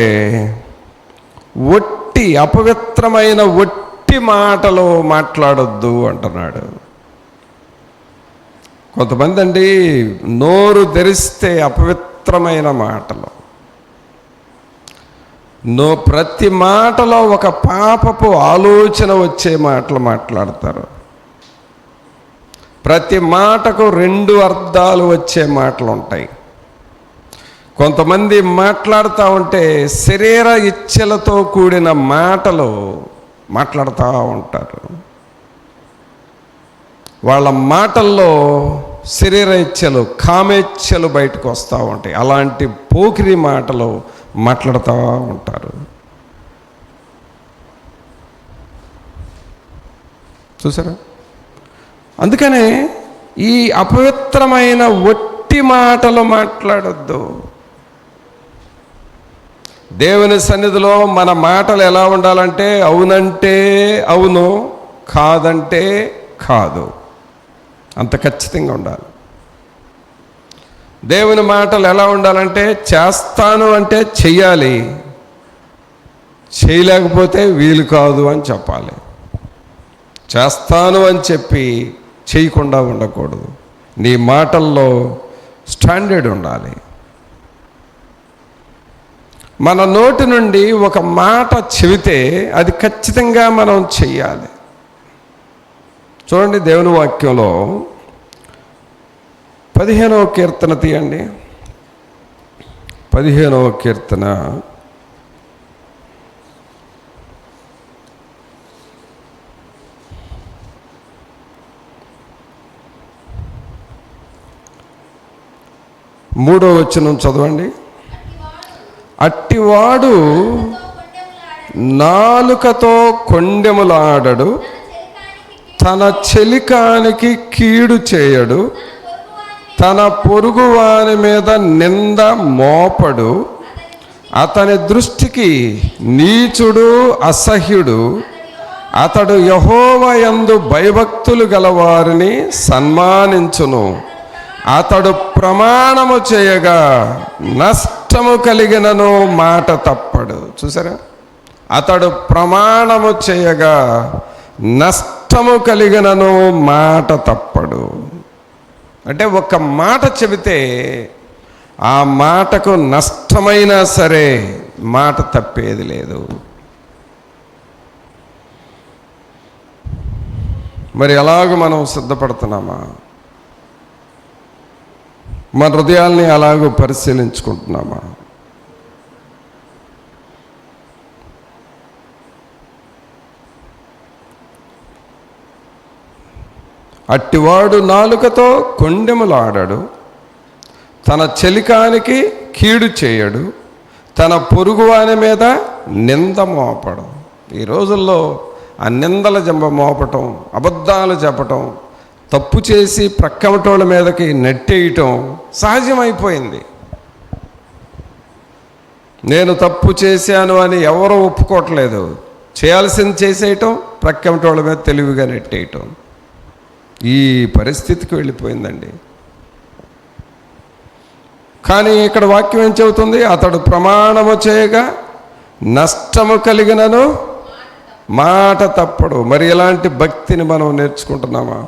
అపవిత్రమైన వట్టి మాటలు మాట్లాడొద్దు అంటున్నాడు. కొంతమంది అండి నోరు తెరిస్తే అపవిత్రమైన మాటలు, ప్రతి మాటలో ఒక పాపపు ఆలోచన వచ్చే మాటలు మాట్లాడతారు. ప్రతి మాటకు 2 అర్థాలు వచ్చే మాటలు ఉంటాయి. కొంతమంది మాట్లాడుతూ ఉంటే శరీర ఇచ్ఛలతో కూడిన మాటలు మాట్లాడుతూ ఉంటారు. వాళ్ళ మాటల్లో శరీర ఇచ్ఛలు, కామేచ్ఛలు బయటకు వస్తూ ఉంటాయి. అలాంటి పోకిరి మాటలు మాట్లాడుతూ ఉంటారు. చూసారా? అందుకనే ఈ అపవిత్రమైన వట్టి మాటలు మాట్లాడొద్దు. దేవుని సన్నిధిలో మన మాటలు ఎలా ఉండాలంటే అవునంటే అవును, కాదంటే కాదు, అంత ఖచ్చితంగా ఉండాలి. దేవుని మాటలు ఎలా ఉండాలంటే చేస్తాను అంటే చెయ్యాలి, చేయలేకపోతే వీలు కాదు అని చెప్పాలి. చేస్తాను అని చెప్పి చేయకుండా ఉండకూడదు. నీ మాటల్లో స్టాండర్డ్ ఉండాలి. మన నోటి నుండి ఒక మాట చెబితే అది ఖచ్చితంగా మనం చెయ్యాలి. చూడండి, దేవుని వాక్యంలో 15వ కీర్తన తీయండి. 15వ కీర్తన 3వ వచనం చదవండి. అట్టివాడు నాలుకతో కొండెములాడడు, తన చెలికానికి కీడు చేయడు, తన పొరుగువాని మీద నింద మోపడు, అతని దృష్టికి నీచుడు అసహ్యుడు, అతడు యెహోవా యందు భయభక్తులు గలవారిని సన్మానించును, అతడు ప్రమాణము చేయగా నష్టము కలిగినను మాట తప్పడు. చూసారా? అతడు ప్రమాణము చేయగా నష్టము కలిగినను మాట తప్పడు. అంటే ఒక మాట చెబితే ఆ మాటకు నష్టమైనా సరే మాట తప్పేది లేదు. మరి ఎలాగ మనం సిద్ధపడుతున్నామా? మన హృదయాల్ని అలాగూ పరిశీలించుకుంటున్నామా? అట్టివాడు నాలుకతో కొండెములాడాడు, తన చెలికానికి కీడు చేయడు, తన పొరుగువాని మీద నింద మోపడం. ఈ రోజుల్లో ఆ నిందల జంబ మోపటం, అబద్ధాలు చెప్పటం, తప్పు చేసి ప్రక్కమటోళ్ళ మీదకి నెట్టేయటం సహజమైపోయింది. నేను తప్పు చేశాను అని ఎవరూ ఒప్పుకోవట్లేదు. చేయాల్సింది చేసేయటం, ప్రక్కమటోళ్ళ మీద తెలివిగా నెట్టేయటం. ఈ పరిస్థితికి వెళ్ళిపోయిందండి. కానీ ఇక్కడ వాక్యం ఏం చెబుతుంది? అతడు ప్రమాణము చేయగా నష్టము కలిగినను మాట తప్పడు. మరి ఎలాంటి భక్తిని మనం నేర్చుకుంటున్నామా?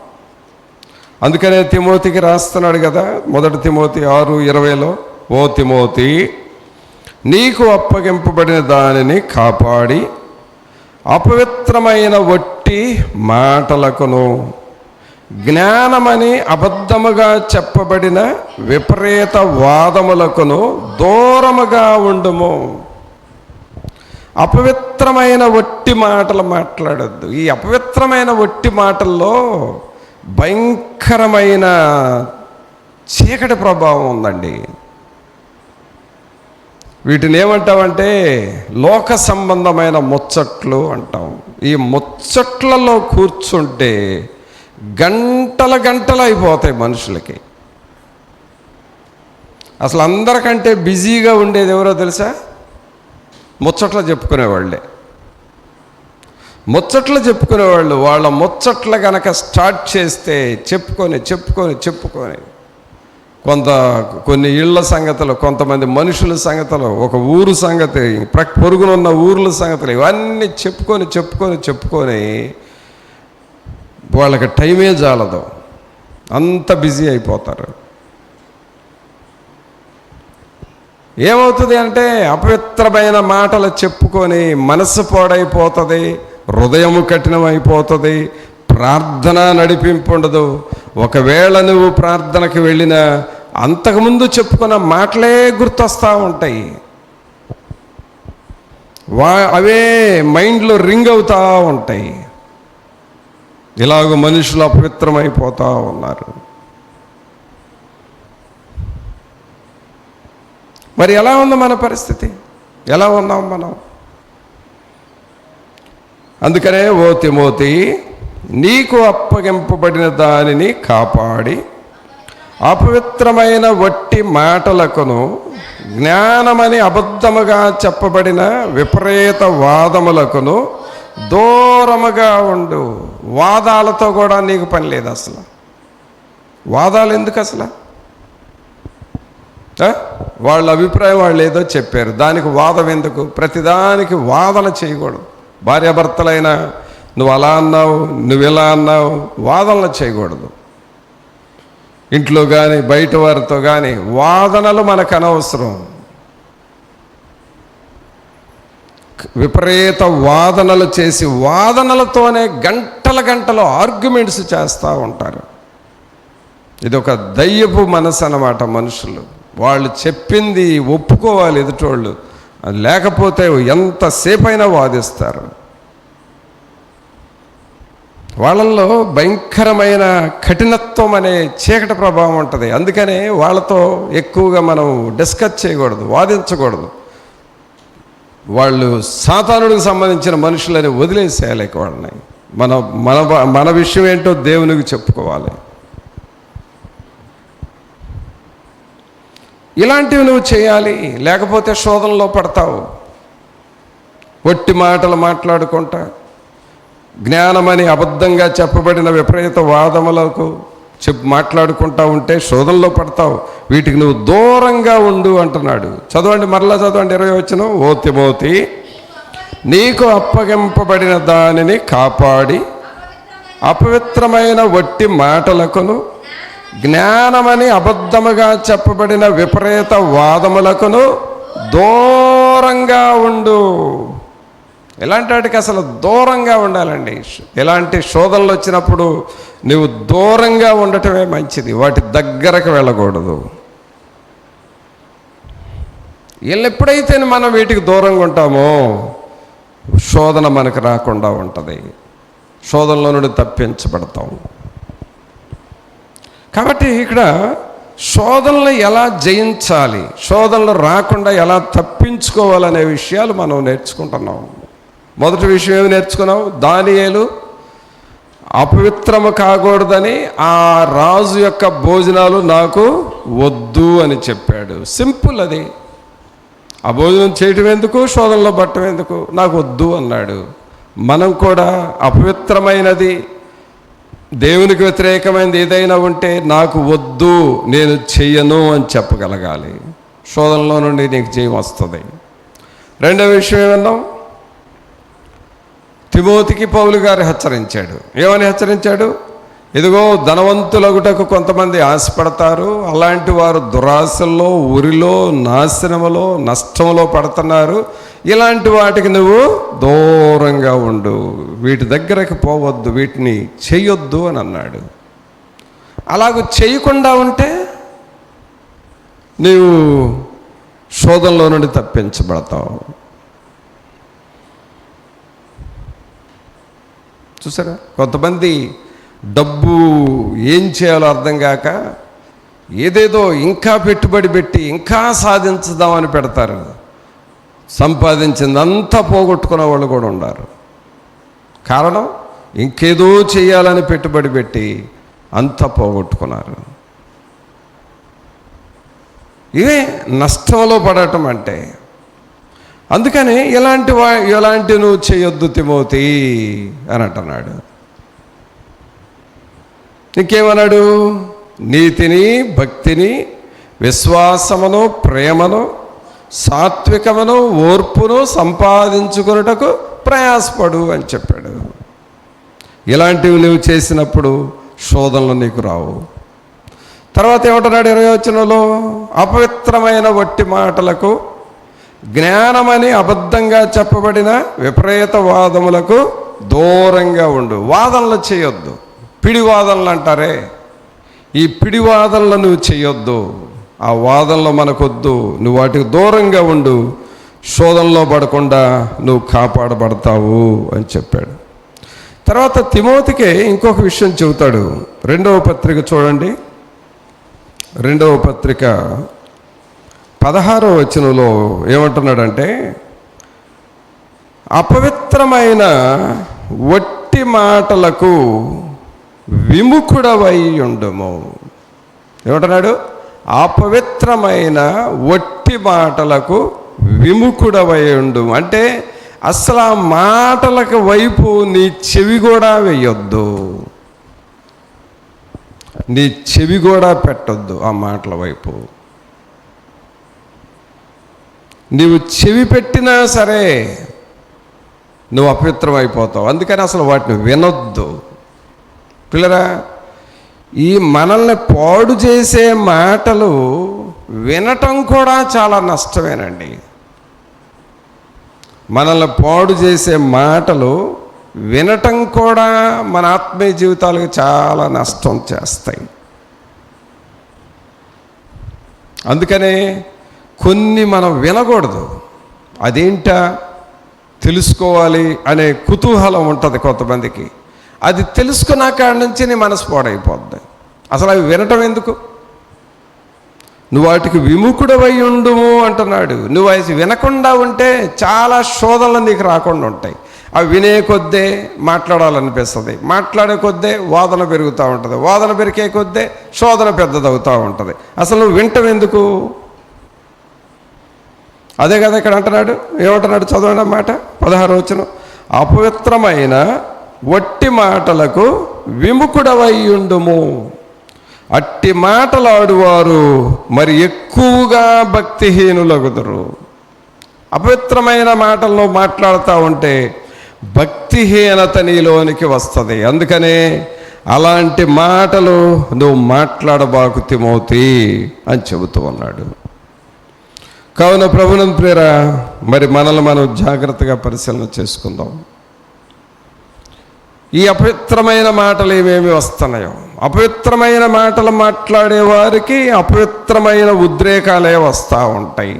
అందుకనే తిమోతికి రాస్తున్నాడు కదా, 1 తిమోతి 6:20, ఓ తిమోతి, నీకు అప్పగింపబడిన దానిని కాపాడి అపవిత్రమైన వట్టి మాటలకును జ్ఞానమని అబద్ధముగా చెప్పబడిన విపరీత వాదములకును దూరముగా ఉండుము. అపవిత్రమైన వట్టి మాటలు మాట్లాడొద్దు. ఈ అపవిత్రమైన వట్టి మాటల్లో భయంకరమైన చీకటి ప్రభావం ఉందండి. వీటిని ఏమంటామంటే లోక సంబంధమైన ముచ్చట్లు అంటాం. ఈ ముచ్చట్లలో కూర్చుంటే గంటలు అయిపోతాయి మనుషులకి. అసలు అందరికంటే బిజీగా ఉండేది ఎవరో తెలుసా? ముచ్చట్లు చెప్పుకునేవాళ్ళే. ముచ్చట్లు చెప్పుకునేవాళ్ళు. వాళ్ళ ముచ్చట్లు కనుక స్టార్ట్ చేస్తే చెప్పుకొని కొన్ని ఇళ్ల సంగతులు, కొంతమంది మనుషుల సంగతులు, ఒక ఊరు సంగతి, పొరుగునున్న ఊర్ల సంగతులు, ఇవన్నీ చెప్పుకొని వాళ్ళకి టైమే చాలదు, అంత బిజీ అయిపోతారు. ఏమవుతుంది అంటే అపవిత్రమైన మాటలు చెప్పుకొని మనసు పాడైపోతుంది, హృదయము కఠినమైపోతుంది, ప్రార్థన నడిపింపు ఉండదు. ఒకవేళ నువ్వు ప్రార్థనకి వెళ్ళినా అంతకుముందు చెప్పుకున్న మాటలే గుర్తొస్తూ ఉంటాయి. అవే మైండ్లో రింగ్ అవుతూ ఉంటాయి. ఇలాగ మనుషులు అపవిత్రమైపోతూ ఉన్నారు. మరి ఎలా ఉంది మన పరిస్థితి? ఎలా ఉన్నాం మనం? అందుకనే ఓ తిమోతి, నీకు అప్పగింపబడిన దానిని కాపాడి అపవిత్రమైన వట్టి మాటలకును జ్ఞానమని అబద్ధముగా చెప్పబడిన విపరీత వాదములకును దూరముగా ఉండు. వాదాలతో కూడా నీకు పని లేదు అసలు. వాదాలు ఎందుకు అసలు? వాళ్ళ అభిప్రాయం వాళ్ళు ఏదో చెప్పారు, దానికి వాదం ఎందుకు? ప్రతిదానికి వాదన చేయకూడదు. భార్యాభర్తలైనా నువ్వు అలా అన్నావు, నువ్వు ఇలా అన్నావు, వాదనలు చేయకూడదు. ఇంట్లో కానీ బయట వారితో కానీ వాదనలు మనకు అనవసరం. విపరీత వాదనలు చేసి వాదనలతోనే గంటలు ఆర్గ్యుమెంట్స్ చేస్తూ ఉంటారు. ఇది ఒక దయ్యపు మనసు అన్నమాట. మనుషులు వాళ్ళు చెప్పింది ఒప్పుకోవాలి ఎదుటోళ్ళు, లేకపోతే ఎంతసేపైనా వాదిస్తారు. వాళ్ళల్లో భయంకరమైన కఠినత్వం అనే చీకటి ప్రభావం ఉంటుంది. అందుకనే వాళ్ళతో ఎక్కువగా మనం డిస్కస్ చేయకూడదు, వాదించకూడదు. వాళ్ళు సాతానుడికి సంబంధించిన మనుషులని వదిలేసేయాలి. వాళ్ళని మన విషయం ఏంటో దేవునికి చెప్పుకోవాలి. ఇలాంటివి నువ్వు చేయాలి, లేకపోతే శోధనలో పడతావు. వట్టి మాటలు మాట్లాడుకుంటా, జ్ఞానమని అబద్ధంగా చెప్పబడిన విపరీత వాదములకు మాట్లాడుకుంటా ఉంటే శోధనలో పడతావు. వీటికి నువ్వు దూరంగా ఉండు అంటున్నాడు. చదవండి, మరలా చదవండి 20 వచనం. ఓ తిమోతి, నీకు అప్పగింపబడిన దానిని కాపాడి అపవిత్రమైన వట్టి మాటలకును జ్ఞానమని అబద్ధముగా చెప్పబడిన విపరీత వాదములకును దూరంగా ఉండు. ఎలాంటి వాటికి అసలు దూరంగా ఉండాలండి. ఎలాంటి శోధనలు వచ్చినప్పుడు నువ్వు దూరంగా ఉండటమే మంచిది, వాటి దగ్గరకు వెళ్ళకూడదు. వీళ్ళు ఎప్పుడైతే మనం వీటికి దూరంగా ఉంటామో శోధన మనకు రాకుండా ఉంటుంది, శోధనలో నుండి తప్పించబడతాం. కాబట్టి ఇక్కడ శోధనలు ఎలా జయించాలి, శోధనలు రాకుండా ఎలా తప్పించుకోవాలనే విషయాలు మనం నేర్చుకుంటున్నాం. మొదటి విషయం ఏమి నేర్చుకున్నాం? దానియేలు అపవిత్రము కాకూడదని ఆ రాజు యొక్క భోజనాలు నాకు వద్దు అని చెప్పాడు. సింపుల్ అది. ఆ భోజనం చేయటం ఎందుకు, శోధనలో పట్టడం ఎందుకు? నాకు వద్దు అన్నాడు. మనం కూడా అపవిత్రమైనది, దేవునికి వ్యతిరేకమైనది ఏదైనా ఉంటే నాకు వద్దు, నేను చెయ్యను అని చెప్పగలగాలి. శోధనలో నుండి నీకు జయం వస్తుంది. రెండవ విషయం ఏమన్నాం? తిమోతికి పౌలు గారు హెచ్చరించాడు. ఏమని హెచ్చరించాడు? ఇదిగో ధనవంతులగుటకు కొంతమంది ఆశపడతారు, అలాంటి వారు దురాశల్లో, ఉరిలో, నాశనములో, నష్టంలో పడుతున్నారు. ఇలాంటి వాటికి నువ్వు దూరంగా ఉండు, వీటి దగ్గరకు పోవద్దు, వీటిని చెయ్యొద్దు అని అన్నాడు. అలాగ చేయకుండా ఉంటే నీవు శోధనలో నుండి తప్పించబడతావు. చూసారా, కొంతమంది డబ్బు ఏం చేయాలో అర్థం కాక ఏదేదో ఇంకా పెట్టుబడి పెట్టి ఇంకా సాధించుదామని పెడతారు. సంపాదించిందంతా పోగొట్టుకునే వాళ్ళు కూడా ఉన్నారు. కారణం ఇంకేదో చేయాలని పెట్టుబడి పెట్టి అంతా పోగొట్టుకున్నారు. ఇదే నష్టంలో పడటం అంటే. అందుకని ఇలాంటి నువ్వు చేయొద్దు తిమోతి అని అంటున్నాడు. ఇంకేమన్నాడు? నీతిని, భక్తిని, విశ్వాసమును, ప్రేమను, సాత్వికమును, ఓర్పును సంపాదించుకొనుటకు ప్రయాసపడు అని చెప్పాడు. ఇలాంటివి నువ్వు చేసినప్పుడు శోధనలు నీకు రావు. తర్వాత ఏమంటున్నాడు 20వ వచనంలో? అపవిత్రమైన వట్టి మాటలకు, జ్ఞానమని అబద్ధంగా చెప్పబడిన విపరీత వాదములకు దూరంగా ఉండు. వాదనలు చేయొద్దు. పిడివాదనలు అంటారే, ఈ పిడివాదనలు నువ్వు చేయొద్దు. ఆ వాదనలో మనకొద్దు. నువ్వు వాటికి దూరంగా ఉండు, శోధనలో పడకుండా నువ్వు కాపాడబడతావు అని చెప్పాడు. తర్వాత తిమోతికి ఇంకొక విషయం చెబుతాడు. 2వ పత్రిక చూడండి. 2వ పత్రిక 16వ వచనంలో ఏమంటున్నాడంటే, అపవిత్రమైన వట్టి మాటలకు విముఖుడవై ఉండుము. ఏమంటున్నాడు? అపవిత్రమైన వట్టి మాటలకు విముఖుడవై ఉండుము అంటే అసలు ఆ మాటలకు వైపు నీ చెవి కూడా వేయొద్దు, నీ చెవి కూడా పెట్టొద్దు ఆ మాటల వైపు. నీవు చెవి పెట్టినా సరే నువ్వు అపవిత్రమైపోతావు. అందుకని అసలు వాటిని వినొద్దు. పిల్లరా, ఈ మనల్ని పాడు చేసే మాటలు వినటం కూడా చాలా నష్టమేనండి. మనల్ని పాడు చేసే మాటలు వినటం కూడా మన ఆత్మీయ జీవితాలకు చాలా నష్టం చేస్తాయి. అందుకనే కొన్ని మనం వినకూడదు. అదేంటా తెలుసుకోవాలి అనే కుతూహలం ఉంటుంది కొంతమందికి. అది తెలుసుకున్న కాడి నుంచి నీ మనసు పాడైపోద్ది. అసలు అవి వినటం ఎందుకు? నువ్వు వాటికి విముఖుడవై ఉండుము అంటున్నాడు. నువ్వు అవి వినకుండా ఉంటే చాలా శోధనలు నీకు రాకుండా ఉంటాయి. అవి వినే కొద్దే మాట్లాడాలనిపిస్తుంది, మాట్లాడే కొద్దే వాదన పెరుగుతూ ఉంటుంది, వాదన పెరిగే కొద్దే శోధన పెద్దదవుతూ ఉంటుంది. అసలు నువ్వు వింటం ఎందుకు? అదే కదా ఇక్కడ అంటున్నాడు. ఏమంటున్నాడు? చదవండి అన్నమాట. 16వ వచనం. అపవిత్రమైన వట్టి మాటలకు విముఖుడవై ఉండుము. అట్టి మాటలాడువారు మరి ఎక్కువగా భక్తిహీనులగుదురు. అపవిత్రమైన మాటలను మాట్లాడుతూ ఉంటే భక్తిహీనత నీలోనికి వస్తుంది. అందుకనే అలాంటి మాటలు నువ్వు మాట్లాడబాకు తిమోతి అని చెబుతూ ఉన్నాడు. కావున ప్రభునందు ప్రేర, మరి మనల్ని మనం జాగ్రత్తగా పరిశీలన చేసుకుందాం. ఈ అపవిత్రమైన మాటలు ఏమేమి వస్తున్నాయో, అపవిత్రమైన మాటలు మాట్లాడే వారికి అపవిత్రమైన ఉద్రేకాలే వస్తూ ఉంటాయి.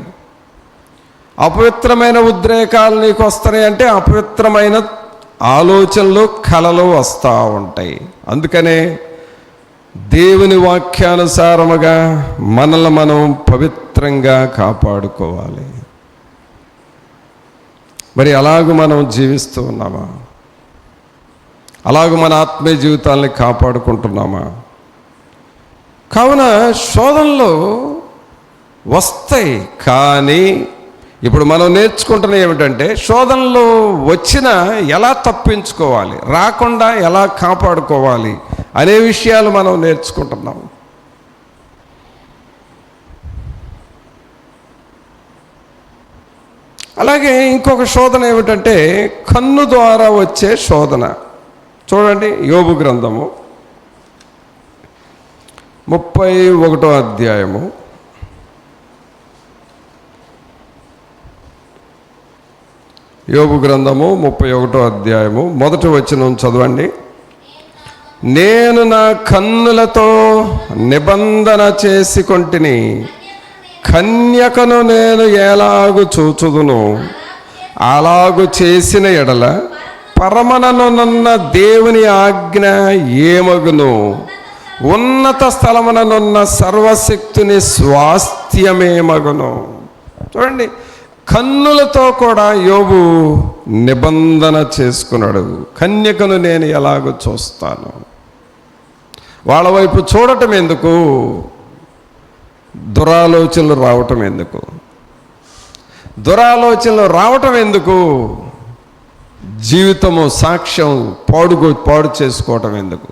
అపవిత్రమైన ఉద్రేకాలు నీకు వస్తున్నాయి అంటే అపవిత్రమైన ఆలోచనలు, కలలు వస్తూ ఉంటాయి. అందుకనే దేవుని వాక్యానుసారముగా మనల్ని మనం పవిత్రంగా కాపాడుకోవాలి. మరి అలాగూ మనం జీవిస్తూ ఉన్నామా? అలాగూ మన ఆత్మీయ జీవితాలని కాపాడుకుంటున్నామా? కావున శోధనలు వస్తాయి, కానీ ఇప్పుడు మనం నేర్చుకుంటున్నది ఏమిటంటే శోధనలు వచ్చినా ఎలా తప్పించుకోవాలి, రాకుండా ఎలా కాపాడుకోవాలి అనే విషయాలు మనం నేర్చుకుంటున్నాం. అలాగే ఇంకొక శోధన ఏమిటంటే కన్ను ద్వారా వచ్చే శోధన. చూడండి, యోబు గ్రంథము 31వ అధ్యాయము 31వ అధ్యాయము 1వ వచనం చదవండి. నేను నా కన్నులతో నిబంధన చేసుకొంటిని, కన్యకను నేను ఎలాగు చూచుదును, అలాగు చేసిన ఎడల పరమననున్న దేవుని ఆజ్ఞ ఏమగును, ఉన్నత స్థలముననున్న సర్వశక్తుని స్వాస్థ్యమేమగును. చూడండి, కన్నులతో కూడా యోబు నిబంధన చేసుకున్నాడు. కన్యకను నేను ఎలాగో చూస్తాను. వాళ్ళ వైపు చూడటం ఎందుకు? దురాలోచనలు రావటం ఎందుకు? దురాలోచనలు రావటం ఎందుకు? జీవితము సాక్ష్యం పాడు చేసుకోవటం ఎందుకు?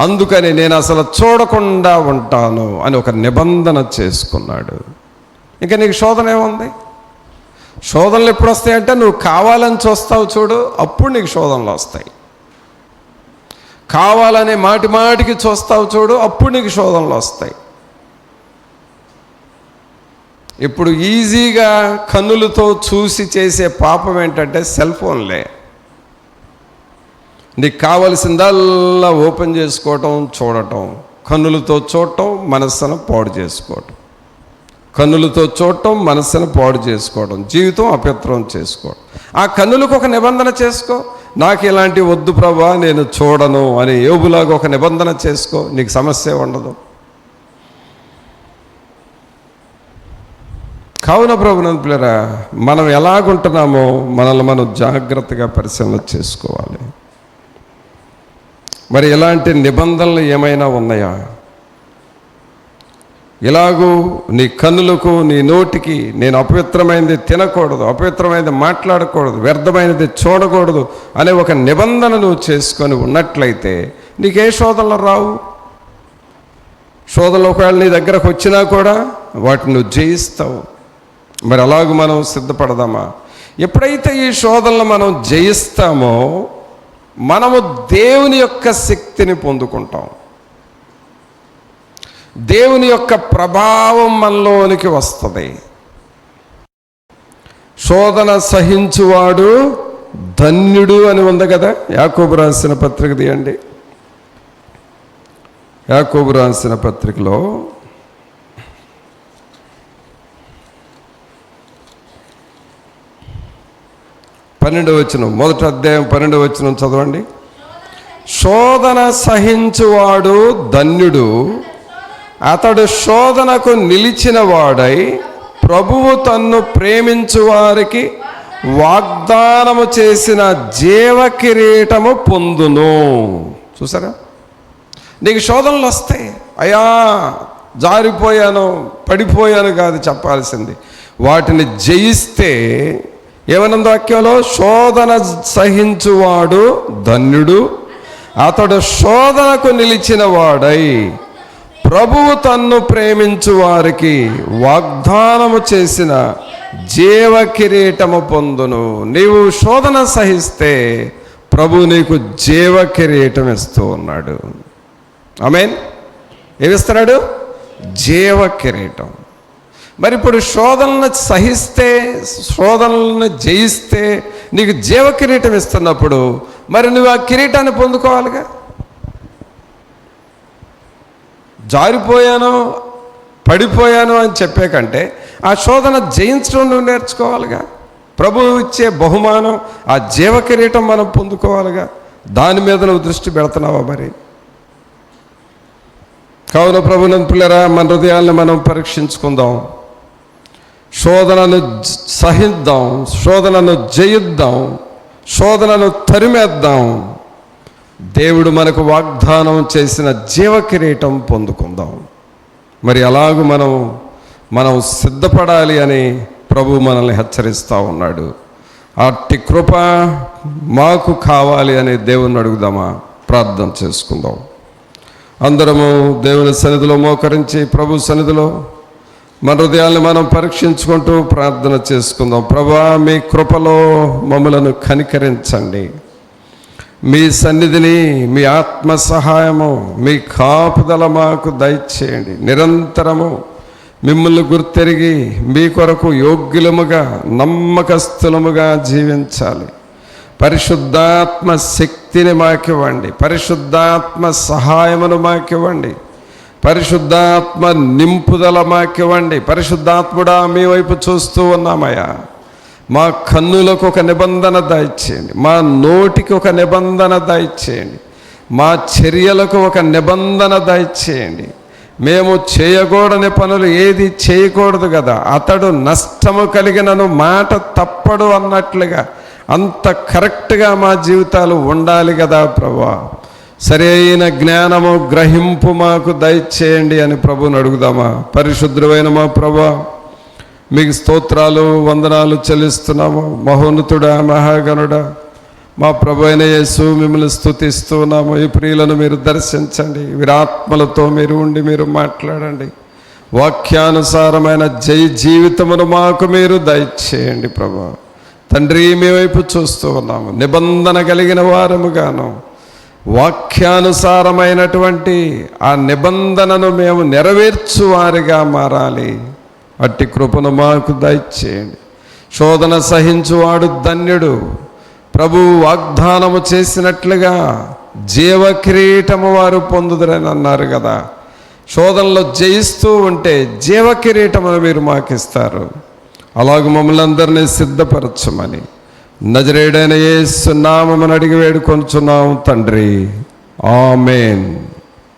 అందుకని నేను అసలు చూడకుండా ఉంటాను అని ఒక నిబంధన చేసుకున్నాడు. ఇంకా నీకు శోధన ఏముంది? శోధనలు ఎప్పుడు వస్తాయంటే నువ్వు కావాలని చూస్తావు చూడు, అప్పుడు నీకు శోధనలు వస్తాయి. కావాలని మాటి మాటికి చూస్తావు చూడు, అప్పుడు నీకు శోధనలు వస్తాయి. ఇప్పుడు ఈజీగా కన్నులతో చూసి చేసే పాపం ఏంటంటే సెల్ ఫోన్లే. నీకు కావలసిందల్లా ఓపెన్ చేసుకోవటం, చూడటం. కన్నులతో చూడటం, మనస్సును పాడు చేసుకోవటం. కన్నులతో చూడటం, మనస్సును పాడు చేసుకోవడం, జీవితం అపవిత్రం చేసుకోవడం. ఆ కన్నులకు ఒక నిబంధన చేసుకో, నాకు ఇలాంటి వద్దు ప్రభా, నేను చూడను అని యోబులాగా ఒక నిబంధన చేసుకో, నీకు సమస్య ఉండదు. కావున ప్రభునందు పిల్లరా, మనం ఎలాగుంటున్నామో మనల్ని మనం జాగ్రత్తగా పరిశీలన చేసుకోవాలి. మరి ఇలాంటి నిబంధనలు ఏమైనా ఉన్నాయా? ఇలాగూ నీ కన్నులకు, నీ నోటికి నేను అపవిత్రమైనది తినకూడదు, అపవిత్రమైనది మాట్లాడకూడదు, వ్యర్థమైనది చూడకూడదు అనే ఒక నిబంధన నువ్వు చేసుకొని ఉన్నట్లయితే నీకే శోధనలు రావు. శోధనలు ఒకవేళ నీ దగ్గరకు వచ్చినా కూడా వాటిని నువ్వు జయిస్తావు. మరి అలాగూ మనం సిద్ధపడదామా? ఎప్పుడైతే ఈ శోధనలు మనం జయిస్తామో మనము దేవుని యొక్క శక్తిని పొందుకుంటాం. దేవుని యొక్క ప్రభావం మనలోనికి వస్తుంది. శోధన సహించువాడు ధన్యుడు అని ఉంది కదా. యాకోబు రాసిన పత్రిక తీయండి. యాకోబు రాసిన పత్రికలో 12వ వచనం, 1వ అధ్యాయం 12వ వచనం చదవండి. శోధన సహించువాడు ధన్యుడు, అతడు శోధనకు నిలిచిన వాడై ప్రభువు తన్ను ప్రేమించు వారికి వాగ్దానము చేసిన జీవ కిరీటము పొందును. చూసారా? నీకు శోధనలు వస్తాయి. అయ్యా జారిపోయాను, పడిపోయాను కాదు చెప్పాల్సింది. వాటిని జయిస్తే ఏమనందు వాక్యంలో, శోధన సహించువాడు ధన్యుడు, అతడు శోధనకు నిలిచిన వాడై ప్రభువు తన్ను ప్రేమించు వారికి వాగ్దానము చేసిన జీవ కిరీటము పొందును. నీవు శోధన సహిస్తే ప్రభు నీకు జీవ కిరీటం ఇస్తూ ఉన్నాడు. ఆమేన్. ఏమిస్తున్నాడు? జీవ కిరీటం. మరి ఇప్పుడు శోధనను సహిస్తే, శోధనలను జయిస్తే నీకు జీవ కిరీటం ఇస్తున్నప్పుడు మరి నువ్వు ఆ కిరీటాన్ని పొందుకోవాలిగా. జారిపోయాను, పడిపోయాను అని చెప్పే కంటే ఆ శోధన జయించడం నువ్వు నేర్చుకోవాలిగా. ప్రభువు ఇచ్చే బహుమానం ఆ జీవ కిరీటం మనం పొందుకోవాలిగా. దాని మీద నువ్వు దృష్టి పెడుతున్నావా మరి? కావున ప్రభునందు పిల్లరా, మన హృదయాలను మనం పరీక్షించుకుందాం. శోధనను సహిద్దాం, శోధనను జయిద్దాం, శోధనను తరిమేద్దాం. దేవుడు మనకు వాగ్దానం చేసిన జీవ కిరీటం పొందుకుందాం. మరి అలాగూ మనం సిద్ధపడాలి అని ప్రభు మనల్ని హెచ్చరిస్తూ ఉన్నాడు. అట్టి కృప మాకు కావాలి అని దేవుని అడుగుదామా? ప్రార్థన చేసుకుందాం. అందరము దేవుని సన్నిధిలో మోకరించి ప్రభు సన్నిధిలో మన హృదయాన్ని మనం పరీక్షించుకుంటూ ప్రార్థన చేసుకుందాం. ప్రభువా, మీ కృపలో మమ్మలను కనికరించండి. మీ సన్నిధిని, మీ ఆత్మ సహాయము, మీ కాపుదల మాకు దయచేయండి. నిరంతరము మిమ్మల్ని గుర్తెరిగి మీ కొరకు యోగ్యులముగా, నమ్మకస్తులముగా జీవించాలి. పరిశుద్ధాత్మ శక్తిని మాకివ్వండి, పరిశుద్ధాత్మ సహాయమును మాకివ్వండి, పరిశుద్ధాత్మ నింపుదల మాకివ్వండి. పరిశుద్ధాత్ముడా, మీ వైపు చూస్తూ ఉన్నామయ్యా. మా కన్నులకు ఒక నిబంధన దయచేయండి, మా నోటికి ఒక నిబంధన దయచేయండి, మా చర్యలకు ఒక నిబంధన దయచేయండి. మేము చేయకూడని పనులు ఏది చేయకూడదు కదా. అతడు నష్టము కలిగినను మాట తప్పడు అన్నట్లుగా అంత కరెక్ట్గా మా జీవితాలు ఉండాలి కదా ప్రభువా. సరైన జ్ఞానము, గ్రహింపు మాకు దయచేయండి అని ప్రభువుని అడుగుదామా? పరిశుద్ధుడైన మా ప్రభువా, మీకు స్తోత్రాలు, వందనాలు చెల్లిస్తున్నాము. మహోన్నతుడా, మహాగణుడా, మా ప్రభు అయిన యేసు, మిమ్మల్ని స్తుతిస్తూ ఉన్నాము. ఈ ప్రియులను మీరు దర్శించండి, వీరాత్మలతో మీరు ఉండి మీరు మాట్లాడండి. వాక్యానుసారమైన జీవితమును మాకు మీరు దయచేయండి ప్రభువా. తండ్రి, మీ వైపు చూస్తూ ఉన్నాము. నిబంధన కలిగిన వారముగాను, వాక్యానుసారమైనటువంటి ఆ నిబంధనను మేము నెరవేర్చువారిగా మారాలి. అట్టి కృపను మాకు దయచేయండి. శోధన సహించువాడు ధన్యుడు. ప్రభు వాగ్దానము చేసినట్లుగా జీవ కిరీటము వారు పొందుదురని అన్నారు కదా. శోధనలో జయిస్తూ ఉంటే జీవ కిరీటమును మీరు మాకిస్తారు. అలాగ మమ్మల్ని అందరినీ సిద్ధపరచమని నజరేయుడైన యేసు నామమున అడిగి వేడుకొనుచున్నాము తండ్రి. ఆమేన్.